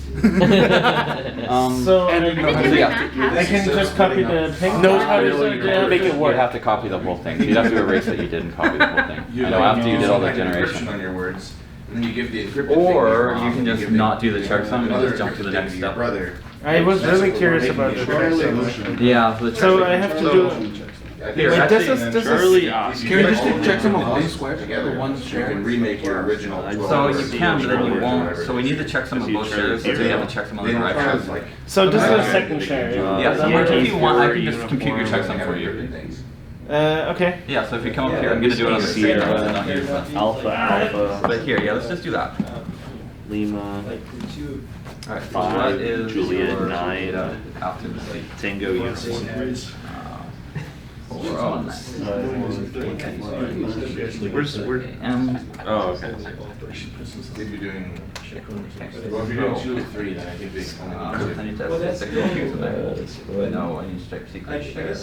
So, I think so we yeah, might have I can just copy the thing. No, How does it make it you work? have to copy the whole thing. So you'd have to erase that you didn't copy the whole thing. I know after you did all the generation. on your words, and then you give the encrypted Or you can just not do the checksum and just jump to the next step. I was really curious about the checksum. Yeah, so the So I have to do. Here, Wait, actually, this is. Can we just do checksum of one square together, or one you share? can remake your original. So you can, but then you won't. So we need the checksum of both shares, so you have the checksum on the right side. So this is a second share. Yeah, so if you want, I can just compute your checksum for you. Okay. Yeah, so if you come up here, I'm gonna do it on the screen, so not use that. Alpha, But here, yeah, let's just do that. Lima, Alright, so what is Juliet, your 9, after the sleep? Tango Uniform. Oh, nice. Where's oh, okay. If you're doing, well, if you're doing 2 or 3, then I think they come I need to have 6 computers in there. No, I need to check secret share.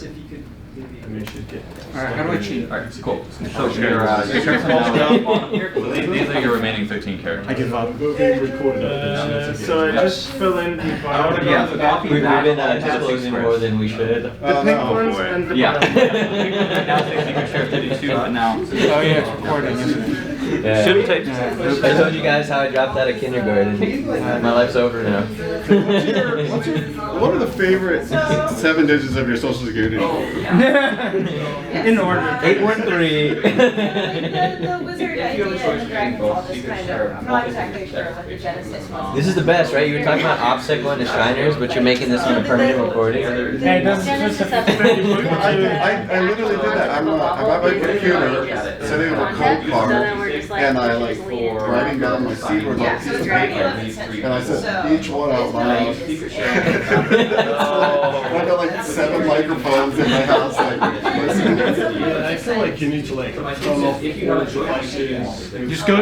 Alright, how do I cheat? Alright, cool. So your checksum now, these are your remaining 13 characters. I give up. So I just fill in the bottom. Yeah, so copy We've that. been disclosing more than we should. The pink ones and the Yeah. bottom. Now say secret share 32, but now. Oh yeah, it's recording, isn't it? Yeah. Shouldn't take. I told you guys how I dropped out of kindergarten. My life's over now. What are the favorite 7 digits of your social security? In order. 813. The wizard idea and dragons, all this kind of, I'm not exactly sure what the genesis was. This is the best, right? You were talking about OPSEC going to Shriners, but you're making this one a permanent recording. Yeah, it doesn't specify. I literally did that. I'm at my computer, setting up a code card, and I like writing down my secrets on a piece of paper, and I said each one out loud. I got like 7 microphones in my house, like listening. I feel like you need to like turn off Just go,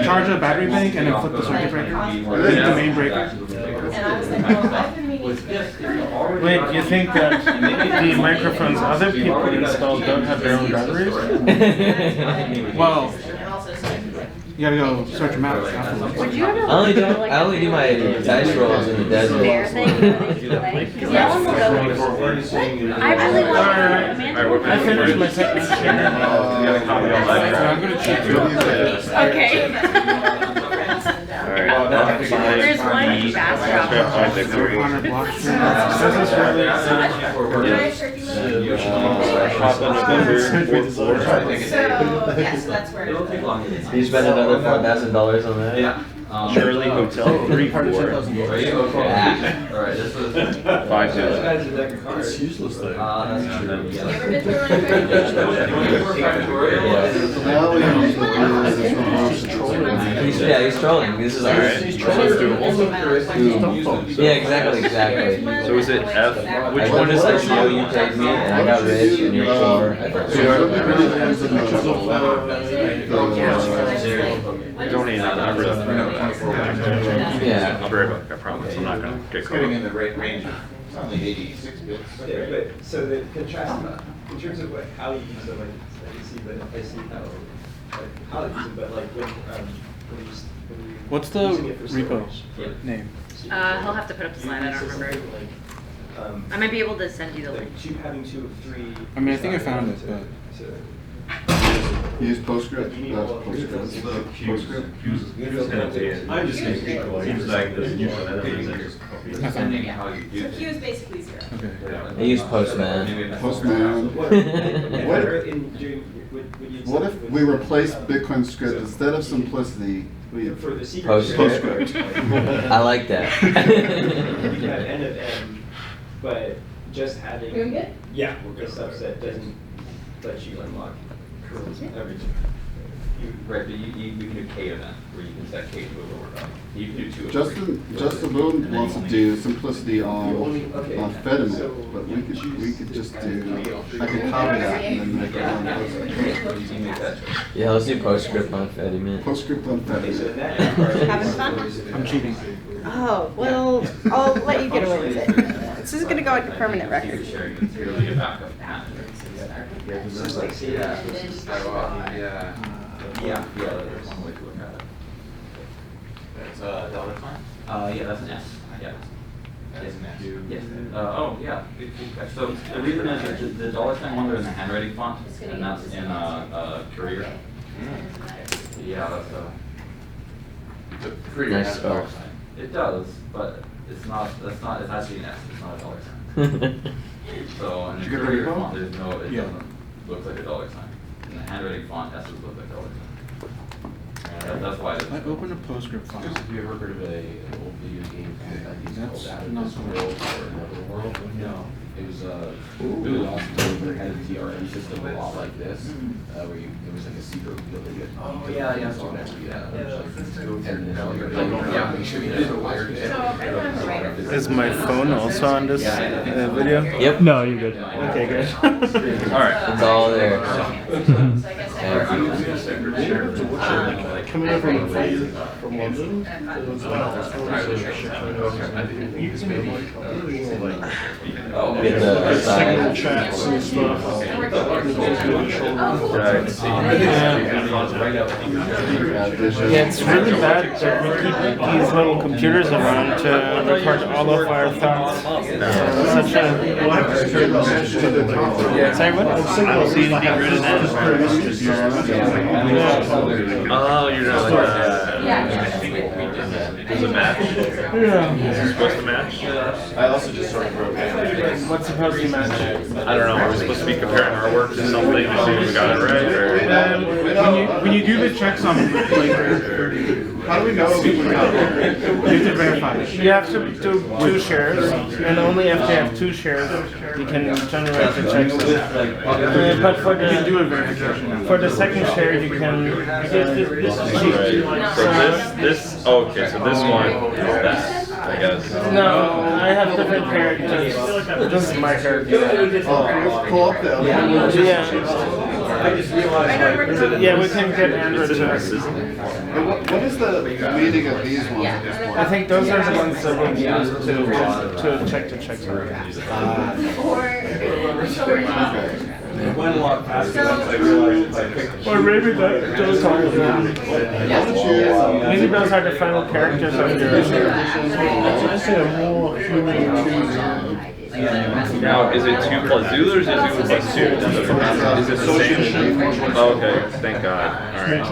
charge a battery bank and then flip the circuit breaker. The main breaker. Wait, you think that the microphones other people installed don't have their own batteries? Well, you gotta go search them out afterwards. Would you ever I only do my dice rolls in the desert. bear thing? Because that one will go. I really want to I finished my second share. I'm gonna cheat through these. Okay. There's one fast On a block stream. This is You spend another $4,000 on that? Yeah. Shirley Hotel 3-4. Are you okay? Alright, this is 5 2. It's useless though. Now we use the Yeah, he's trolling. This is Alright, like. so it's doable. Yeah, exactly. So is it F? Which I one is I the know you paid me, and I got rich, and you're poor. Don't even remember that. Yeah. I'll be right back, I promise. I'm not gonna get It's caught getting in up. the range of only 86 bits. Yeah, but so the contrast in terms of like how you use it, like I see how how to use it, but like when you What's the using it for repo storage. name? He'll have to put up the slide, I don't remember. I might be able to send you the link. Like having 2 of 3. I mean, I think I found it, but. Use PostScript. PostScript. I'm just going to use like this. depending on how you do So it. Q is basically 0. Okay. I use Postman. Postman. What if we replace Bitcoin script instead of simplicity? We For the secret Postscript. I like that. you can have N of M, but just having Doing good? yeah, a subset doesn't let you unlock everything. Right, but you can do K event, where you can set K to a lower value. You can do 2 of 3. Justin Boone wants to do simplicity on Fedimint, but we could just do, I could copy that and then make it on PostScript. Yeah, let's do Postscript on Fedimint. PostScript on Fedimint. Having fun? I'm cheating. Oh, well, I'll let you get away with it. This is gonna go into permanent record. Sharing is purely a backup manager. Yeah. Yeah, there's one way to look at it. That's dollar sign? Yeah, that's an S. Yeah. That's an S. Yes. Oh, yeah. So the reason is that the dollar sign ones are in the handwriting font, and that's in Courier. Yeah, that's It's a pretty Nice nice spell. dollar sign. it does, but it's actually an S, it's not a dollar sign. So in the Did you get a Courier repo? font, it Yeah. doesn't look like a dollar sign. In the handwriting font, S's look like dollar sign. That's why it's. I opened a PostScript file. Have you ever heard of an old video game called That's Out not of This so World or Another World? No. It was really awesome. It had a DRM system a lot like this, where there was like a secret ability. Oh, yeah. Yeah. And yeah, make sure you did the wired it. Is my phone also on this video? Yep. No, you're good. Okay, good. Alright. It's all there. Coming over from London. Get the side. Chats and stuff. Yeah, it's really bad that we keep these little computers around to record all of our thoughts. Such a... Sorry, what? So you get rid of that? Oh, you're not like does it match? Yeah. Is it supposed to match? I also just sort of wrote down. What's supposed to match? I don't know, are we supposed to be comparing our work to something to see if we got it right? Or? When you do the checksum, like, How do we know if we got it? you have to verify. You have to do 2 shares, and only after you have 2 shares, you can generate the checksum. But for You can do the a verification. for the second share, you can. So this, oh, okay, so this one is that, I guess. No, I have different characters. This is my character. Oh, pull up the. Yeah. Yeah, we can get Android Is it checks. What is the meaning of these ones at this point? I think those are the ones that we use to check the checks. Went a lot faster once I realized if I picked. Or maybe those are maybe those are the final characters of your. I say a more human choosing. Now, is it 2 plus Zulu or is it Zulu plus 2? Is it the same? Oh, okay, thank God. Alright.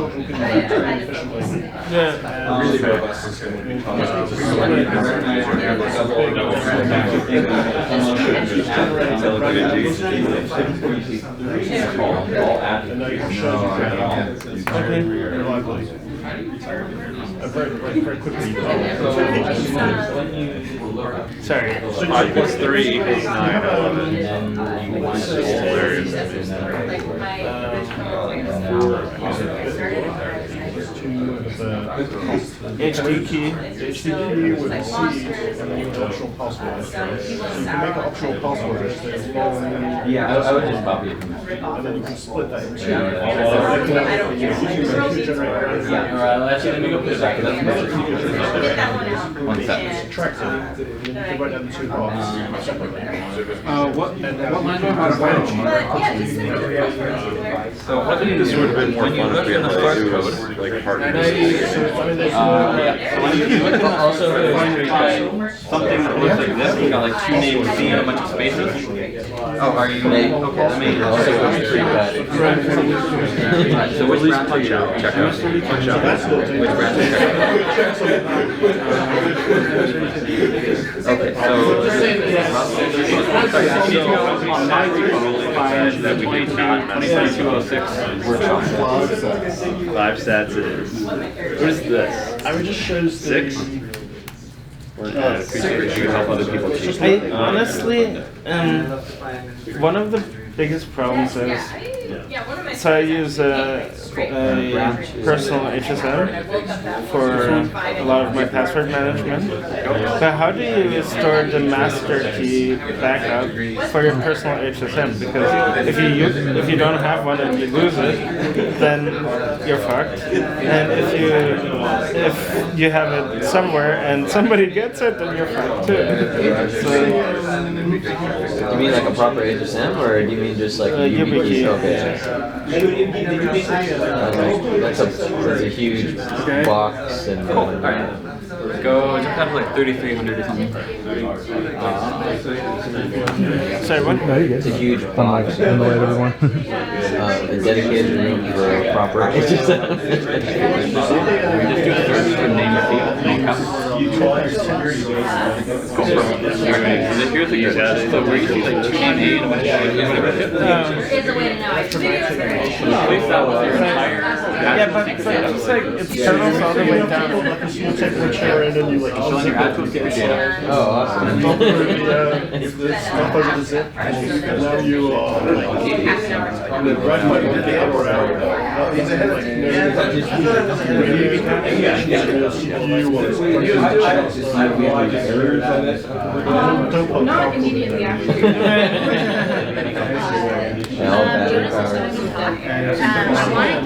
Really robust system would be Sorry. 5 plus 3 equals 9, 11. HD key. HTTP with C and then with optional password. You can make an optional password. Yeah, I would just copy it from there. And then you can split that into Yeah, actually, let me go put it back. One second. Subtract it. You can write down the 2 parts separately. What line do I have to So I think this would have been more fun if we had like do like partners. Also, something that looks like this, we got like 2 names C and a bunch of spaces. Oh, are you? Okay, let me. Also, it's pretty bad. Alright, so which branch are you? Check out. Punch out. Which branch are you? Okay, so on my repo, that we did not 2206 workshop. 5 stats it is. What is this? I would just show 6? Or you help other people cheat? I honestly, one of the biggest problems is, so I use a personal HSM for a lot of my password management. But how do you store the master key backup for your personal HSM? Because if you don't have one and you lose it, then you're fucked. And if you have it somewhere and somebody gets it, then you're fucked too. So, You mean like a proper HSM, or do you mean just like a YubiKey? Okay. That's a huge box and. Go, it's kind of like 3,300 or something. Sorry, what? It's a huge box. Everyone. A dedicated room for proper HSM. Just do a search for name of field, name Here's the use case. So where you see like 2 name A and a bunch of whatever. There's a way to know. Replace that with your entire. Yeah, but it's like it's turtles all the way down. You take which hair in and you like Showing your actual secret data. Oh, awesome. Stop over the zip. And now you are on the right by the upper arrow. Not immediately after.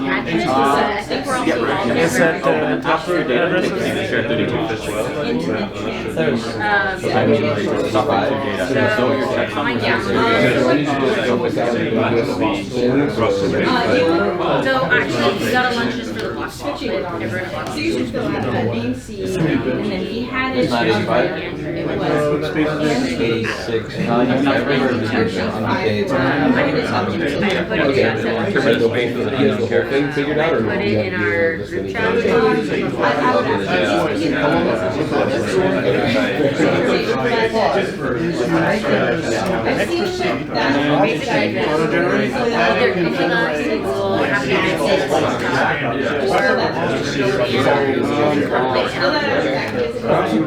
I think we're all Is that After your data, addresses? you can share 32 fish well. Stop with your data. So your checksum. So actually, we got a lunch just for the block switching. Everyone block. So you should fill out that name C, and then he had it. It's not 85? It was. 86. No, you've not heard of the figured out, or Put it in our group chat.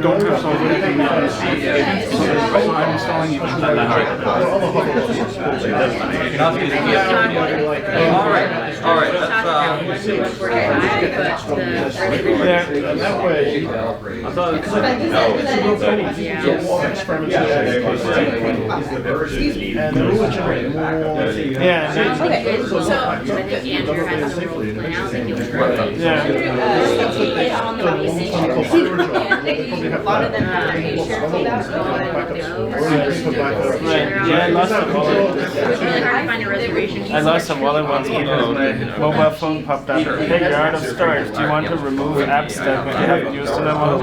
don't have something I'm installing you. Alright, That way, I thought it was and the rule generated more. Yeah. Okay, so I think Andrew has some rules right now. I think you'll work. Yeah. Take it on the basic. A lot of them have a share filled out. Right. Yeah, I lost a wallet. It's really hard to find a reservation. I lost a wallet once because my mobile phone popped up. Hey, you're out of storage. Do you want to remove apps that you haven't used in a while?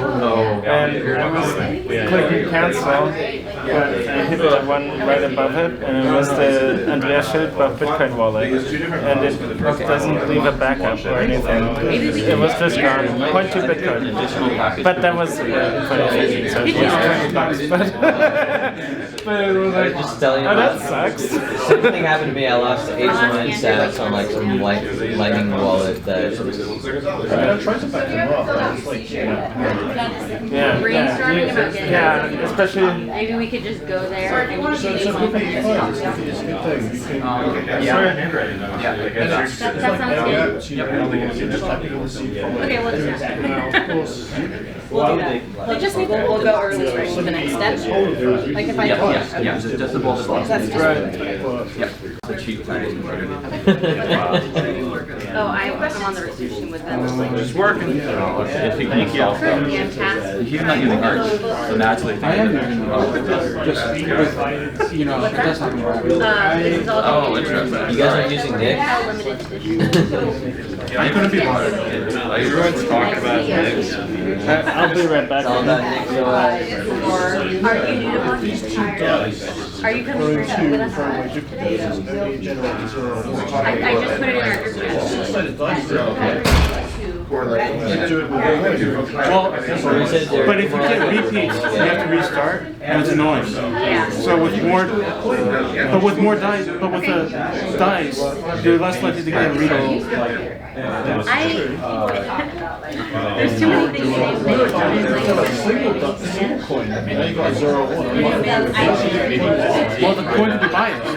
And I was clicking cancel, but I hit the one right above it, and it was the Andreas Schildbach Bitcoin wallet, and it doesn't leave a backup or anything. It was just gone, 0.2 Bitcoin. But that was in 2018, so it was $20, but it was like, Just telling you, oh, that sucks. Same thing happened to me. I lost H1 sats on like some lightning wallet that. Brainstorming about getting. Yeah, especially. Maybe we could just go there and we should So do it could be fun. That sounds good. Okay, we'll do that. We'll do that. We'll go early right to the next step. Like if I. Yeah, just the both of us. That's Right. Yep. The cheap planning. Oh, I'm on the research team with them. Just working. If he can Currently, I'm tasked. He's not using Arch, so naturally. I am using just with, you know, that's not This is all. Oh, interesting. You guys aren't using Nick? How limited edition. I couldn't be bothered. Everyone's talking about this. I'll be right back. It's all about Nick. So, Are you new to Blockchain? Are you coming with us today? I just put it in our group chat. Or like, do it with Well, but if you get repeats, you have to restart, and it's annoying. Yeah. So with more dice, but with the dice, you're less likely to get a repeat. There's too many things to Well, the point to be biased.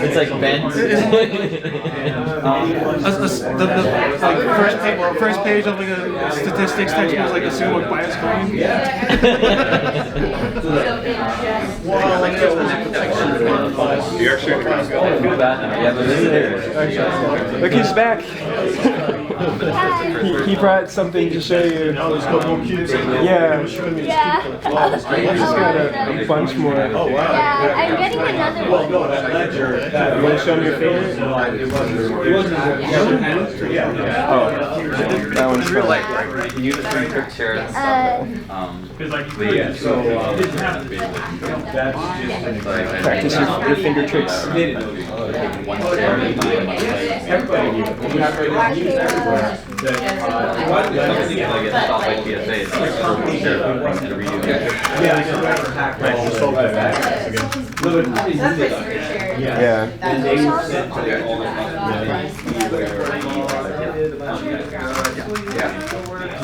it's like bent. First page of like a statistics textbook is like assume a bias claim. You actually Look, he's back. he brought something to show you. Yeah. He's got a bunch more. Oh, wow. Yeah, I'm getting another one. You want to show him your favorite? Oh, that one's fun. Can you just bring quick shares? Practice your finger tricks. Yeah.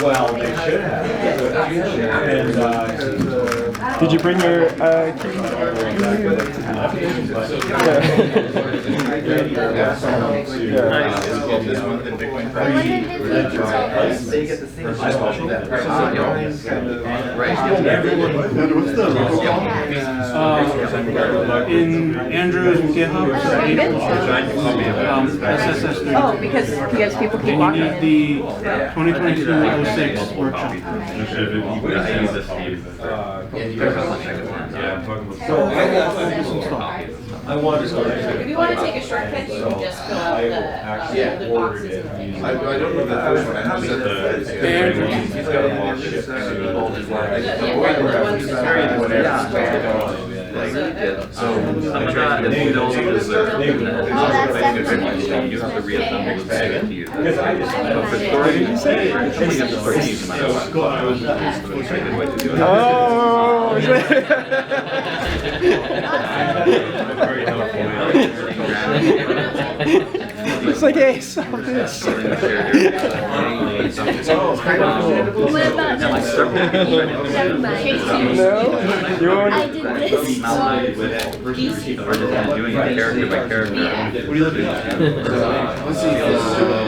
Well, they should have. And, did you bring your key? in Andrew's GitHub, SSS3. Oh, because you guys people keep And walking. you need the 2022-06 workshop. I want to start. If you want to take a shortcut, you can just fill out the boxes. I don't know the first one. I have He's got a lot So some of that is built in the you have to reassemble the bag to use it. But for storage, you have to store these no matter what. It's a good way to do it. Oh! It's like, hey, solve this. What about No? You I did this.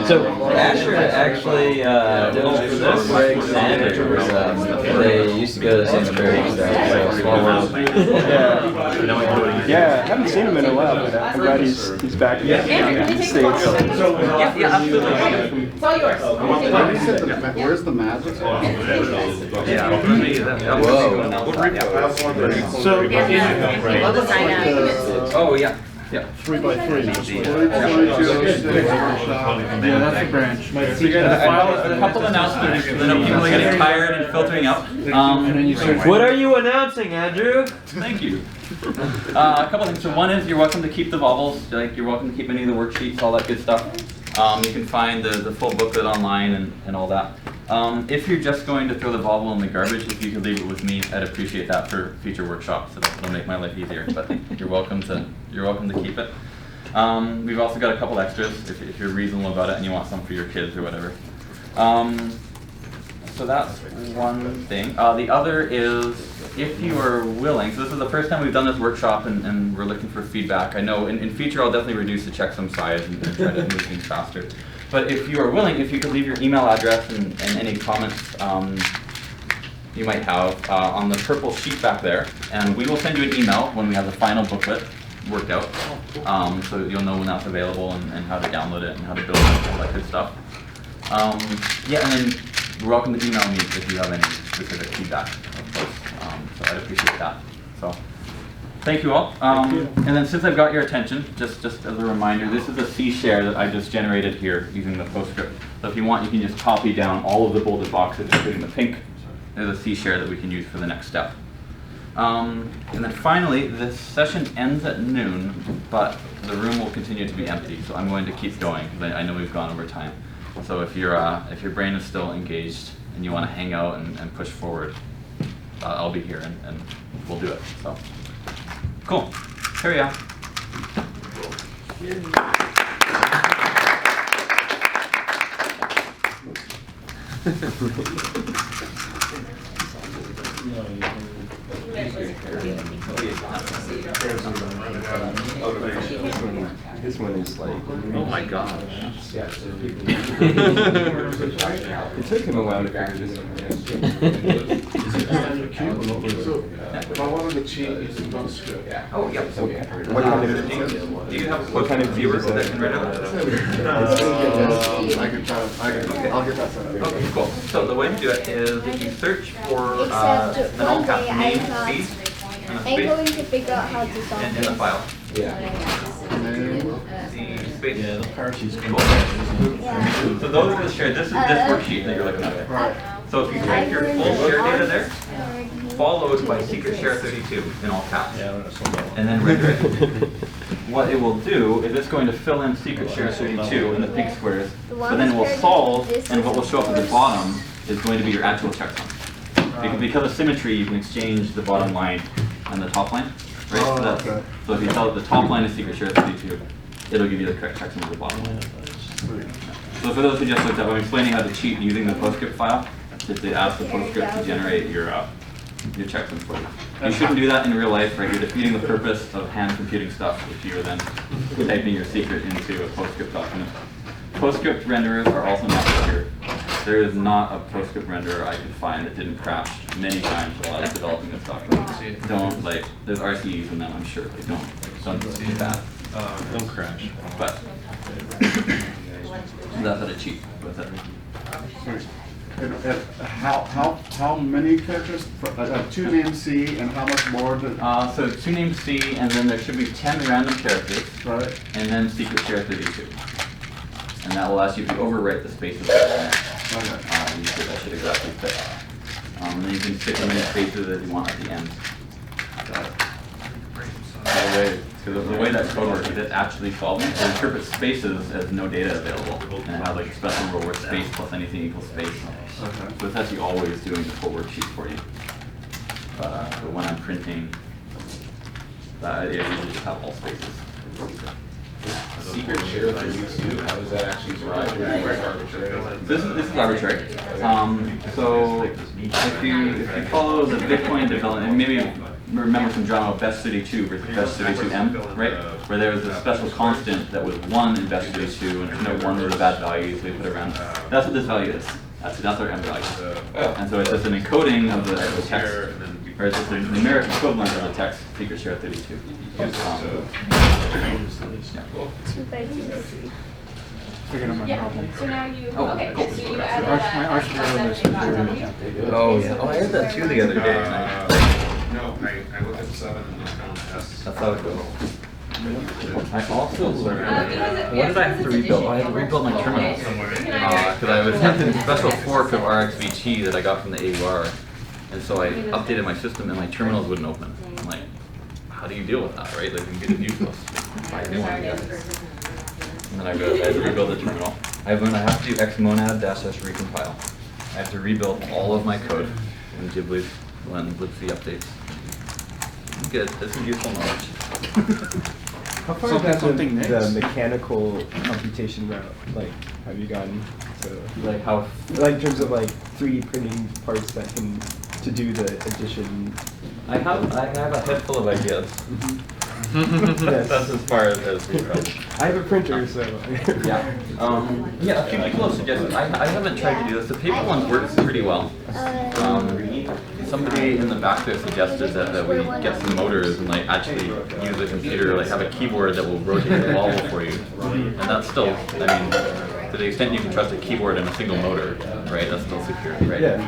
So Asher actually Greg Sanders they used to go to the same church, so small world. Yeah, I haven't seen him in a while, but I'm glad he's back in the States. Yeah, absolutely. It's all yours. Where's the magic? Whoa. So, Sign up. Oh, yeah. Yeah. 3x3. Yeah, that's the branch. So you got a couple of announcements. I know people are getting tired and filtering out. What are you announcing, Andrew? Thank you. A couple of things. So one is you're welcome to keep the volvelles. Like you're welcome to keep any of the worksheets, all that good stuff. You can find the full booklet online and all that. If you're just going to throw the volvelle in the garbage, if you could leave it with me, I'd appreciate that for future workshops. It'll make my life easier. But you're welcome to keep it. We've also got a couple extras if you're reasonable about it and you want some for your kids or whatever. So that's one thing. The other is, if you are willing, so this is the first time we've done this workshop and we're looking for feedback. I know in future I'll definitely reduce the checksum size and try to move things faster. But if you are willing, if you could leave your email address and any comments you might have on the purple sheet back there, and we will send you an email when we have the final booklet worked out, so you'll know when that's available and how to download it and how to build it and all that good stuff. Yeah, and then you're welcome to email me if you have any specific feedback, of course. So I'd appreciate that. So thank you all. And then since I've got your attention, just as a reminder, this is a C share that I just generated here using the PostScript. So if you want, you can just copy down all of the bolded boxes, including the pink. There's a C share that we can use for the next step. And then finally, this session ends at noon, but the room will continue to be empty. So I'm going to keep going because I know we've gone over time. So if your brain is still engaged and you want to hang out and push forward, I'll be here and we'll do it. So cool. Carry on. This one is like, oh my god. it took him a while to figure this one out. If I wanted to cheat using PostScript. Oh, yep. What kind of Do you have what kind of viewers that can render that? I'll get that set up. Okay, cool. So the way to do it is if you search for an Except all one cap day I name thought space and a I'm going space to figure out how to solve in the this. file. Yeah. The space. Yeah, the parachutes can Cool. So those are the shared. This is this worksheet that you're looking at there. So if you type your full share data there, followed by secret share 32 in all caps, and then render it. What it will do is it's going to fill in secret share 32 in the pink squares, but then it will solve, and what will show up at the bottom is going to be your actual checksum. Because of symmetry, you can exchange the bottom line and the top line. Right? So if you tell it the top line is secret share 32, it'll give you the correct checksum at the bottom line. So for those who just looked up, I'm explaining how to cheat using the PostScript file. Just to ask the PostScript to generate your checksums for you. You shouldn't do that in real life, right? You're defeating the purpose of hand computing stuff if you are then typing your secret into a PostScript document. PostScript renderers are also not secure. There is not a PostScript renderer I could find that didn't crash many times while I was developing this document. Don't, like, there's RCEs in them, I'm sure. Like, don't do that. Don't crash. But that's how to cheat with it. And how many characters? 2 named C, and how much more? So 2 named C, and then there should be 10 random characters, Right. and then secret share 32. And that will ask you to overwrite the spaces that are in there. That should exactly fit. And then you can stick them in spaces as you want at the end. The way that code works is it actually solves it. It interprets spaces as no data available, and it has like a special rule where space plus anything equals space. So it's actually always doing the full worksheet for you. But when I'm printing, it usually just have all spaces. Secret share 32, how does that actually derive? This is arbitrary. So if you follow the Bitcoin development, and maybe remember some drama of best 32 versus best 32M, right? Where there was a special constant that was 1 in best 32, and no 1 was a bad value, so we put it around. That's what this value is. That's our M value. And so it's just an encoding of the text, or it's just a numeric equivalent of the text secret share 32. 2 by 2. Figured out my Yeah, problem. so now you, Oh, okay, cool. so you added My arch is Oh yeah. Oh, I had that too the other day. No, I looked at 7 and it's gone S. That's how it goes. I also learned, what did I have to rebuild? I had to rebuild my terminals. Because I was having a special fork of RxVT that I got from the AUR. And so I updated my system and my terminals wouldn't open. I'm like, how do you deal with that, right? Like, you get it useless. Buy a new one, I guess. And then I had to rebuild the terminal. I've learned I have to do xmonad -- recompile. I have to rebuild all of my code in Ghibli when libc updates. Good, this is useful knowledge. How far down the mechanical computation route, like, have you gotten? So, like how? Like in terms of like 3D printing parts that can to do the addition. I have a head full of ideas. Yes. That's as far as we go. I have a printer, so yeah. Yeah, a few people have suggested. I haven't tried to do this. The paper one works pretty well. Somebody in the back there suggested that we get some motors and like actually use a computer, like have a keyboard that will rotate the volvelle for you. And that's still, I mean, to the extent you can trust a keyboard and a single motor, right? That's still secure, right? Yeah.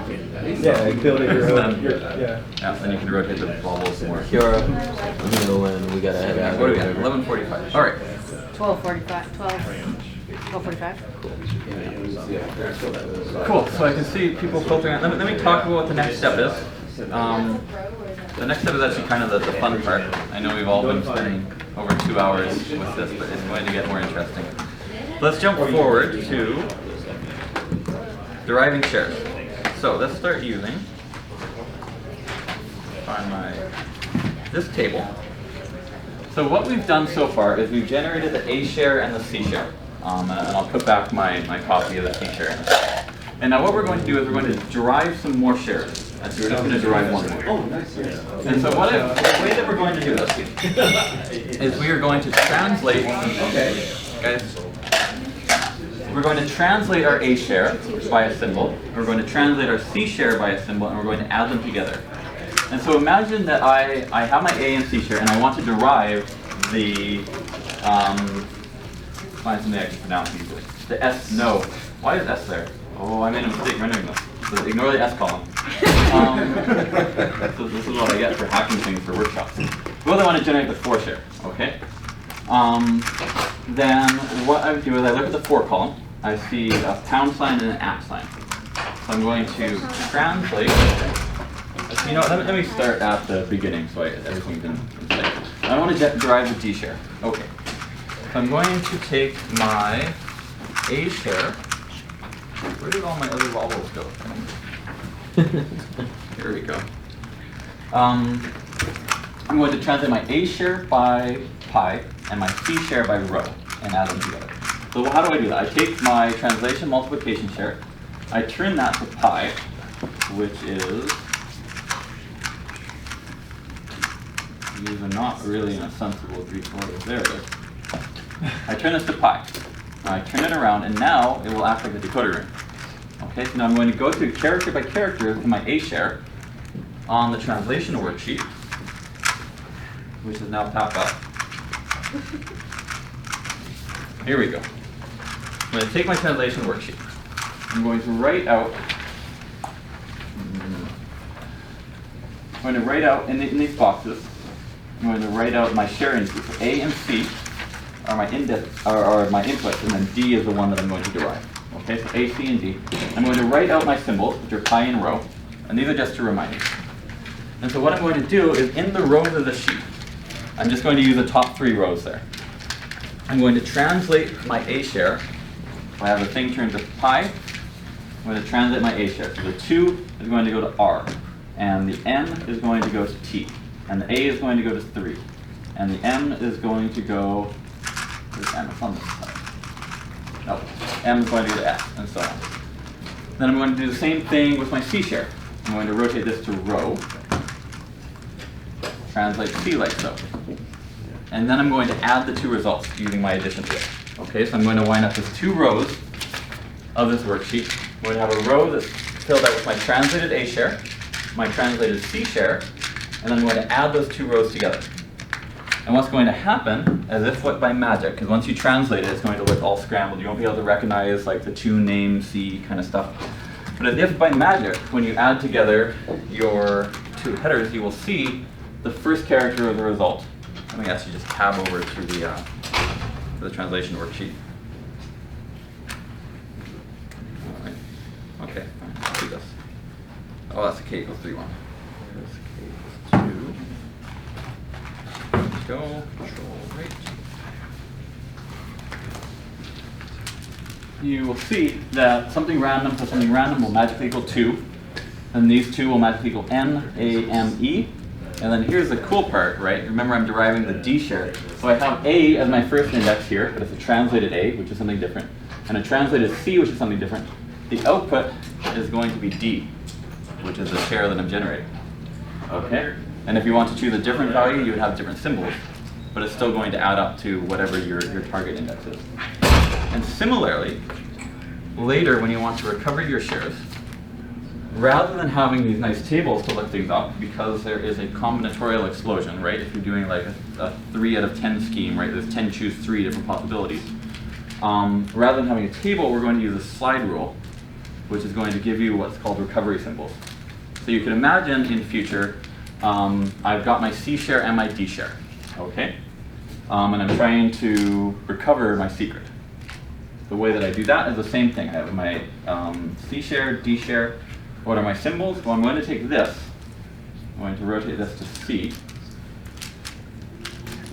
Yeah, and build it your own. Yeah. Yeah, then you can rotate the volvelle some more. Kiara, I'm gonna go in. We gotta head out. What do we got? 11:45. All right. 12:45. 12:45. Cool. So I can see people filtering out. Let me talk about what the next step is. The next step is actually kind of the fun part. I know we've all been spending over 2 hours with this, but it's going to get more interesting. Let's jump forward to deriving shares. So let's start using, find this table. So what we've done so far is we've generated the A share and the C share. And I'll put back my copy of the C share. And now what we're going to do is we're going to derive some more shares. And so we're just going to derive one more. Oh, nice. And so the way that we're going to do this is we are going to translate, guys, we're going to translate our A share by a symbol, we're going to translate our C share by a symbol, and we're going to add them together. And so imagine that I have my A and C share, and I want to derive the, find something I can pronounce easily. The S, no. Why is S there? Oh, I made a mistake rendering this. So ignore the S column. So this is what I get for hacking things for workshops. Well, I want to generate the 4 share, okay? Then what I would do is I look at the 4 column. I see a pound sign and an @ sign. So I'm going to translate. You know, let me start at the beginning so everything's in place. I want to derive the D share. Okay. So I'm going to take my A share. Where did all my other volvelles go? Here we go. I'm going to translate my A share by pi and my C share by rho and add them together. So how do I do that? I take my translation multiplication share, I turn that to pi, which is, these are not really in a sensible Greek order. There it is. I turn this to pi. I turn it around, and now it will act like a decoder ring. Okay, so now I'm going to go through character by character to my A share on the translation worksheet, which is now popped up. Here we go. I'm going to take my translation worksheet. I'm going to write out. I'm going to write out in these boxes. I'm going to write out my share inputs. So A and C are my are my inputs, and then D is the one that I'm going to derive. Okay, so A, C, and D. I'm going to write out my symbols, which are pi and rho, and these are just to remind you. And so what I'm going to do is in the rows of the sheet, I'm just going to use the top 3 rows there. I'm going to translate my A share. I have the thing turned to pi. I'm going to translate my A share. So the 2 is going to go to R, and the N is going to go to T, and the A is going to go to 3, and the M is going to go. Where's M? It's on this side. No, M is going to go to S, and so on. Then I'm going to do the same thing with my C share. I'm going to rotate this to rho, translate C like so. And then I'm going to add the 2 results using my addition tool. Okay, so I'm going to wind up with 2 rows of this worksheet. I'm going to have a row that's filled out with my translated A share, my translated C share, and then I'm going to add those 2 rows together. And what's going to happen, as if by magic, because once you translate it, it's going to look all scrambled. You won't be able to recognize like the 2 name C kind of stuff. But as if by magic, when you add together your 2 headers, you will see the first character of the result. Let me actually just tab over to the translation worksheet. All right. Okay, fine. Let's do this. Oh, that's a k equals 3 1. Here's k equals 2. Let's go. Control right. You will see that something random plus something random will magically equal 2. And these two will magically equal n, a, m, e. And then here's the cool part, right? Remember, I'm deriving the d share. So I have a as my first index here, but it's a translated a, which is something different, and a translated c, which is something different. The output is going to be d, which is the share that I'm generating. Okay? And if you want to choose a different value, you would have different symbols, but it's still going to add up to whatever your target index is. And similarly, later when you want to recover your shares, rather than having these nice tables to look things up, because there is a combinatorial explosion, right? If you're doing like a 3 out of 10 scheme, right? There's 10 choose 3 different possibilities. Rather than having a table, we're going to use a slide rule, which is going to give you what's called recovery symbols. So you can imagine in future, I've got my C share and my D share, okay? And I'm trying to recover my secret. The way that I do that is the same thing. I have my C share, D share. What are my symbols? Well, I'm going to take this. I'm going to rotate this to C.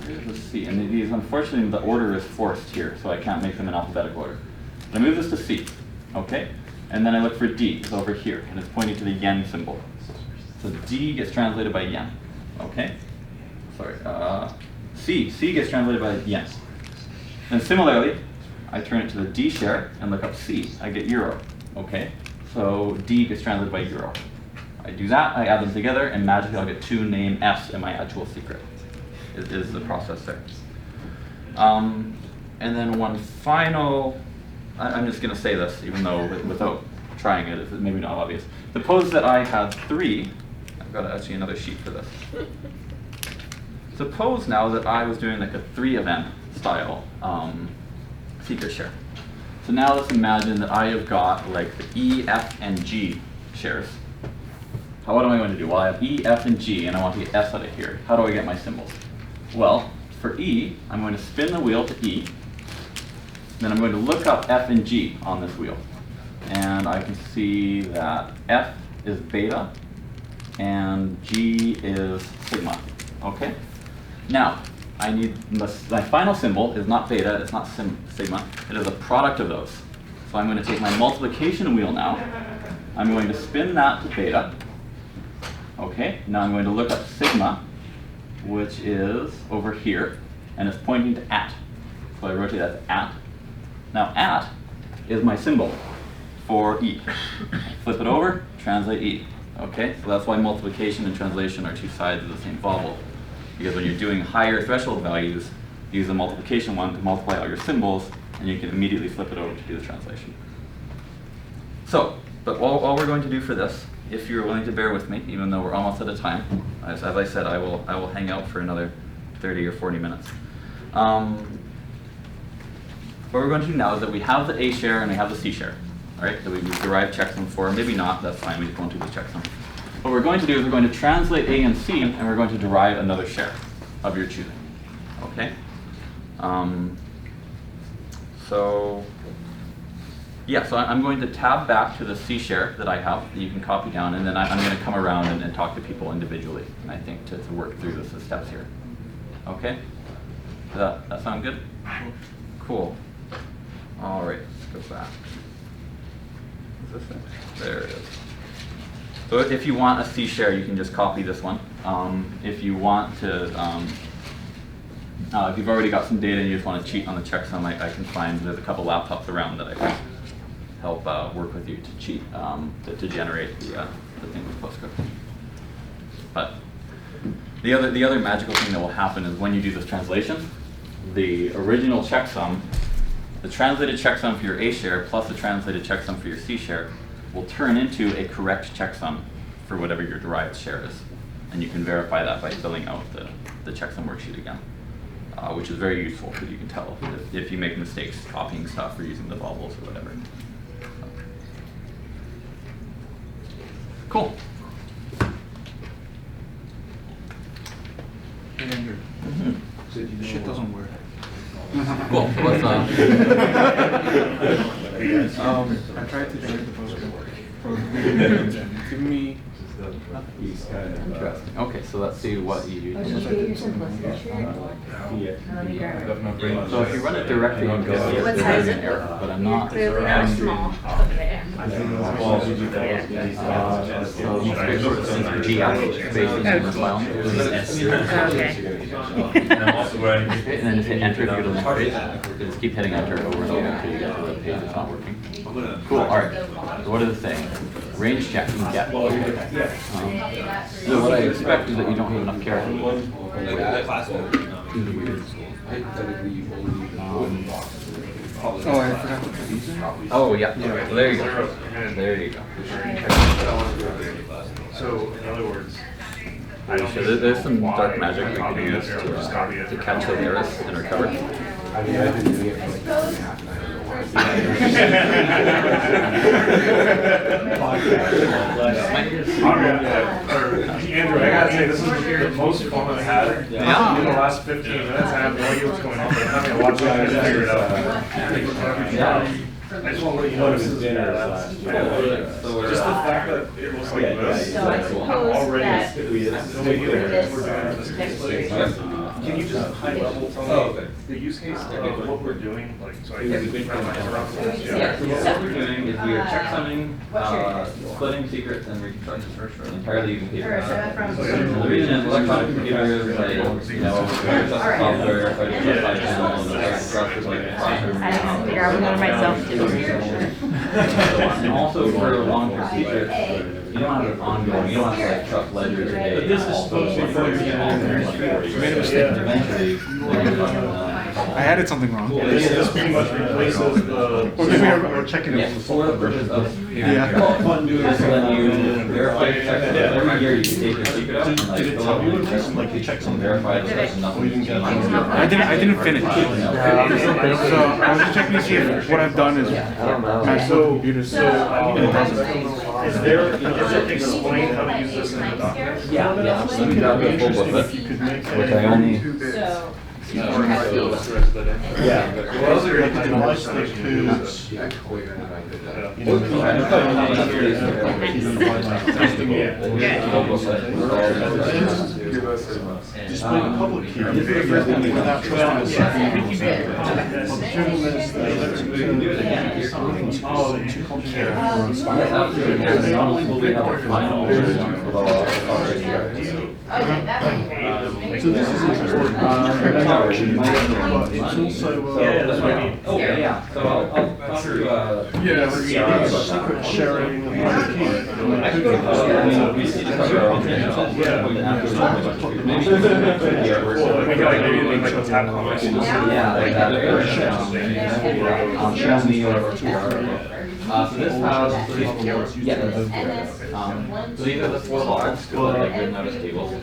Here's the C. And these, unfortunately, the order is forced here, so I can't make them in alphabetical order. I move this to C, okay? And then I look for D. It's over here, and it's pointing to the yen symbol. So D gets translated by yen, okay? Sorry, C gets translated by yen. And similarly, I turn it to the D share and look up C. I get euro, okay? So D gets translated by euro. I do that, I add them together, and magically I'll get 2 name S in my actual secret. Is the process there. And then one final, I'm just going to say this, even though without trying it, it's maybe not obvious. Suppose that I had 3, I've got actually another sheet for this. Suppose now that I was doing like a 3 of n style secret share. So now let's imagine that I have got like the E, F, and G shares. What am I going to do? Well, I have E, F, and G, and I want to get S out of here. How do I get my symbols? Well, for E, I'm going to spin the wheel to E. Then I'm going to look up F and G on this wheel. And I can see that F is beta, and G is sigma. Okay? Now, I need, my final symbol is not beta, it's not sigma, it is a product of those. So I'm going to take my multiplication wheel now, I'm going to spin that to beta. Okay, now I'm going to look up sigma, which is over here, and it's pointing to at. So I rotate that to at. Now at is my symbol for E. Flip it over, translate E. Okay, so that's why multiplication and translation are 2 sides of the same volvelle. Because when you're doing higher threshold values, use the multiplication one to multiply all your symbols, and you can immediately flip it over to do the translation. So, but all we're going to do for this, if you're willing to bear with me, even though we're almost out of time, as I said, I will hang out for another 30 or 40 minutes. What we're going to do now is that we have the A share and we have the C share, all right? That we've derived checksum for. Maybe not, that's fine, we just won't do the checksum. What we're going to do is we're going to translate A and C, and we're going to derive another share of your choosing, okay? So I'm going to tab back to the C share that I have, that you can copy down, and then I'm going to come around and talk to people individually, and I think to work through the steps here. Okay? Does that sound good? Cool. All right, let's go back. Is this it? There it is. So if you want a C share, you can just copy this one. If you want to, if you've already got some data and you just want to cheat on the checksum, I can find, there's a couple laptops around that I can help work with you to cheat, to generate the thing with PostScript. But the other magical thing that will happen is when you do this translation, the original checksum, the translated checksum for your A share plus the translated checksum for your C share will turn into a correct checksum for whatever your derived share is. And you can verify that by filling out the checksum worksheet again, which is very useful because you can tell if you make mistakes copying stuff or using the volvelles or whatever. Cool. Mm-hmm. Shit doesn't work. Cool. What's I tried to generate the postcode. Give me. Interesting. Okay, so let's see what you use. So if you run it directly, you get What size is it? error, but I'm not. Really small. So let's make sure it's in G spaces in the file. And then just hit enter to go to the next page. Just keep hitting enter over and over until you get to the page that's not working. Cool. All right. So what does it say? Range check and get. So what I expect is that you don't have enough characters. Oh, I forgot to put these in? Oh, yeah. So there you go. There you go. So, in other words, So there's some dark magic we can use to catch the virus and recover. I mean, I've been doing it for like half an hour. Andrew, I gotta say, this is the most fun I've had in the last 15 minutes. I have no idea what's going on, but I'm having a lot of time to figure it out. I just want to let you know this is just the fact that it looks like this. I'm already can you just high level tell me the use case of what we're doing? Like, so I can wrap my head around this. Yeah, so what we're doing is we are checksumming, splitting secrets, and reconstructing entirely using paper. And the reason is electronic computers, like, you know, software, stuff is like I didn't figure out one of myself too. and also for long-term secrets, you don't have it ongoing, you don't have to like trust ledgers or data. But this is supposed to be for you made a mistake. Eventually, I added something wrong. This pretty much replaces the. Or maybe we're checking it. Yeah, for the purpose of Yeah. so then you verify your checks. Every year you can take your secret out and like fill out your checks, like you check some verify that there's nothing changed. I didn't finish. So I was just checking to see if what I've done is matched the computer. So it doesn't. Is there, does it explain how to use this in the document? Yeah. So let me grab the full booklet, which I only. Yeah. Well, those are like the device that could, display the public key without trusting the second. Well, the problem is that it's too complicated. Not only will we have a final version with all our So this is interesting. But it's also yeah. So I'll secret sharing of private key. So this has so these are the 4 logs, like good notice tables. I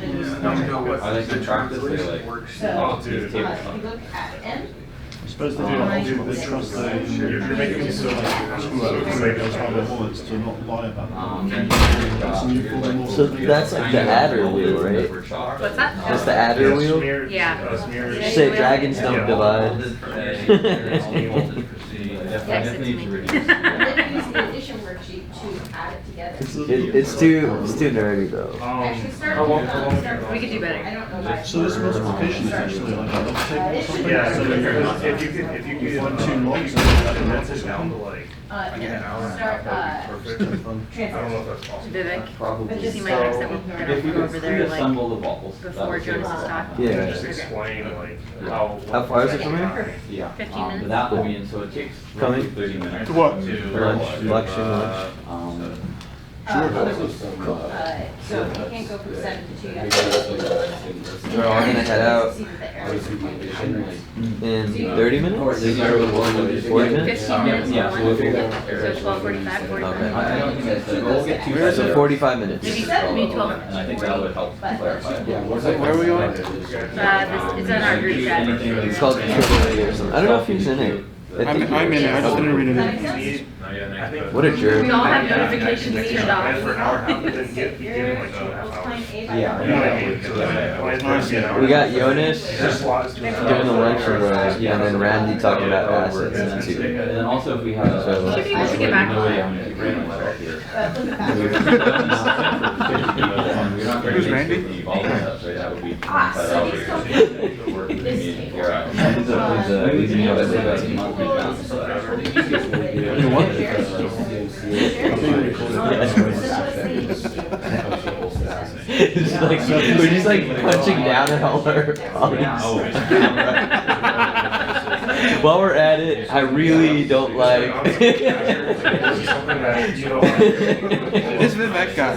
like to track this, they like these tables. I suppose they do they trust the you're making me so bullets to not lie about that. So that's like the adder wheel, right? What's that? That's the adder wheel? Yeah. Say dragons don't divide. Addition worksheet to add it together. It's too nerdy though. We could do better. So this multiplication is actually like a log table or something? Yeah, so if you could find 2 logs and condense it down to like an hour and a half, that'd be perfect. I don't know if that's possible. Vivek, Probably. did you see my next that we're If we gonna go could over there like assemble the voxels, before Jonas is talking? Yeah. Just explain like How far is it from here? Yeah. 15 But minutes? that will be, and so it takes Coming? roughly 30 minutes. To what? Lunch, lecture, lunch. So you can't go from 7 to 2 yet. We're all gonna head out See that the arrows are in 30 minutes? 40 minutes? 15 minutes Yeah, for so one. we'll go. So 12:45, 45. Okay. I don't think that's, we'll get too. So 45 minutes. Maybe 12 minutes. And I think that would help clarify. Where are we going? It's on our group chat. It's called Triple or something. I don't know if he's in it. I'm in it. I just didn't read it. What a jerk. We all have notifications turned For an hour and a half, off. but then give like 2.5 hours. We got Jonas giving the lecture, and then Randy talking about assets and two. And then also if we have So, Should be able to get back on. Who's Randy? It's like, we're just like punching down at all our colleagues. While we're at it, I really don't like. This Vivek guy.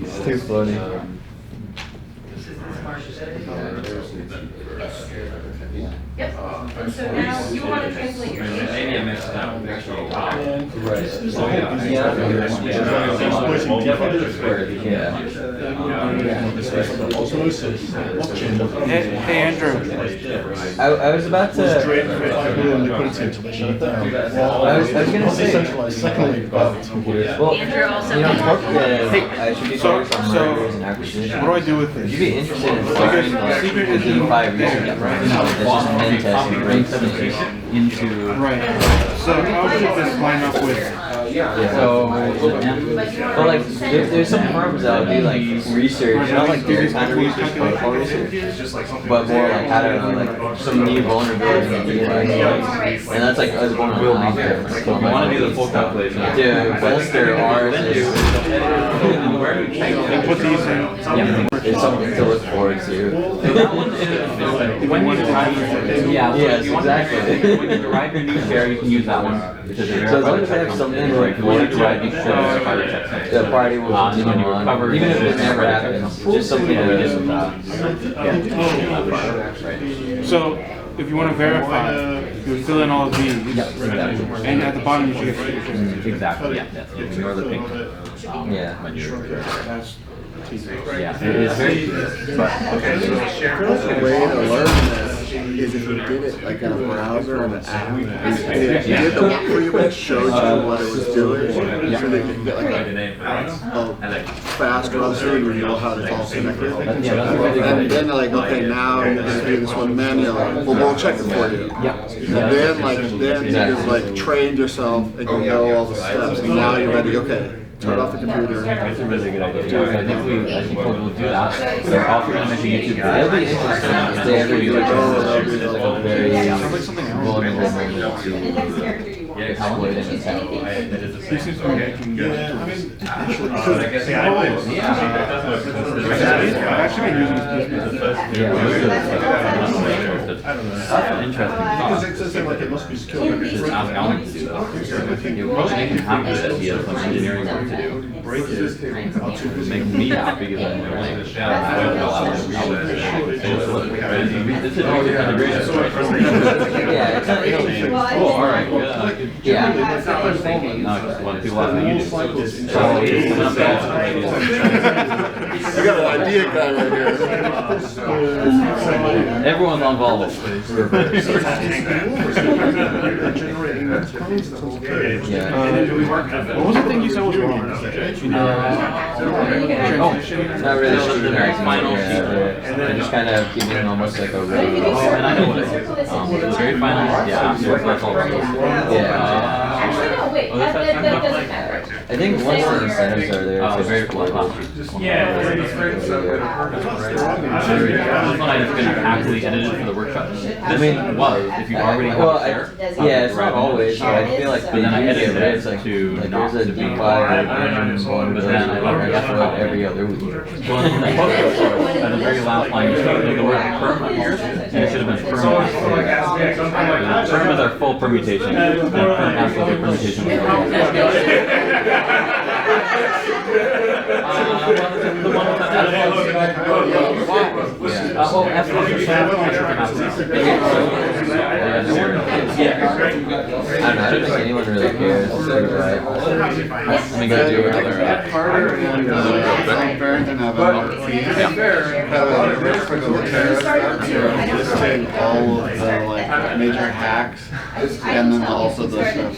It's too funny. Yep. And so now you want to translate your data. Maybe I missed that. Hey Andrew. I was about to. I was gonna say. Well, Andrew also. you know, I should be focused on mergers and acquisitions. What do I do with Would this? you be interested in starting like within 5 years? That's just men testing brain studies into. Right. So how should this line up with? So, but like, there's some firms that will do like research, not like this kind of research, protocol research, but more like how to like some new vulnerability in data, and that's like us going real out there. I want to do the full calculation. Dude, what's their R's? And put these in. Yeah, it's something to look forward to. When you derive, Yes, exactly. When you derive your new share, you can use that one. Because So as long as I have something like when you derive your share, the party will continue on, even if it never happens. Just something to do. So if you want to verify, you would fill in all of these. And at the bottom you should get certificates. Exactly. Yeah. Yes. Ignore the pink. Yeah. When you're That's yeah. It is very. But The way to learn this is if you did it like in a browser and an app. And if you did the work for you, it showed you what it was doing. So that you could get like a fast run through and you know how it's all connected. And then they're like, okay, now you're gonna do this one manually. Well, we'll check it for you. And then you just like trained yourself and you know all the steps. And now you're ready. Okay. Turn off the computer. That's a really good idea. I think we'll do that. So also going to make a YouTube video. It'll be interesting if they ever do it. It's like a very vulnerable moment to exploit and attack. he seems to be making good. I've actually been using this. That's interesting. Because it says like it must be skilled. Just ask Alan to do that. You probably make him happy that he has some engineering work to do. Break this table. Make me happy because I'm like, this is all the integration. Yeah, it's not Cool, alright, good. yeah. No, just one people ask me, you do. You got an idea guy right here. Everyone's on volvelles. Yeah. What was the thing you said was wrong? Not really scrutinizing Final it, they're just kind of giving almost like a And I know what it is. Very final, yeah, that's all right. Actually, no, wait, that doesn't matter. I think once the incentives are there, it's Very just cool. cool. This one I just been happily edited for the workshop. This was, if you already have Well, a share. yeah, it's not always, but I feel like But then I edited it it's like to not there's a to be D5 one, but then I upload every other week. Well, in the post at the very last line, you should have the word perm up here, and it should have been perm. Perm is our full permutation, and perm has to be permutation. Oh, absolutely. Yeah. I don't know, I don't think anyone really cares. Let me go do another. Carter and Barrington have another piece. Have a critical terrorist listing all of the like major hacks, and then also the stuff.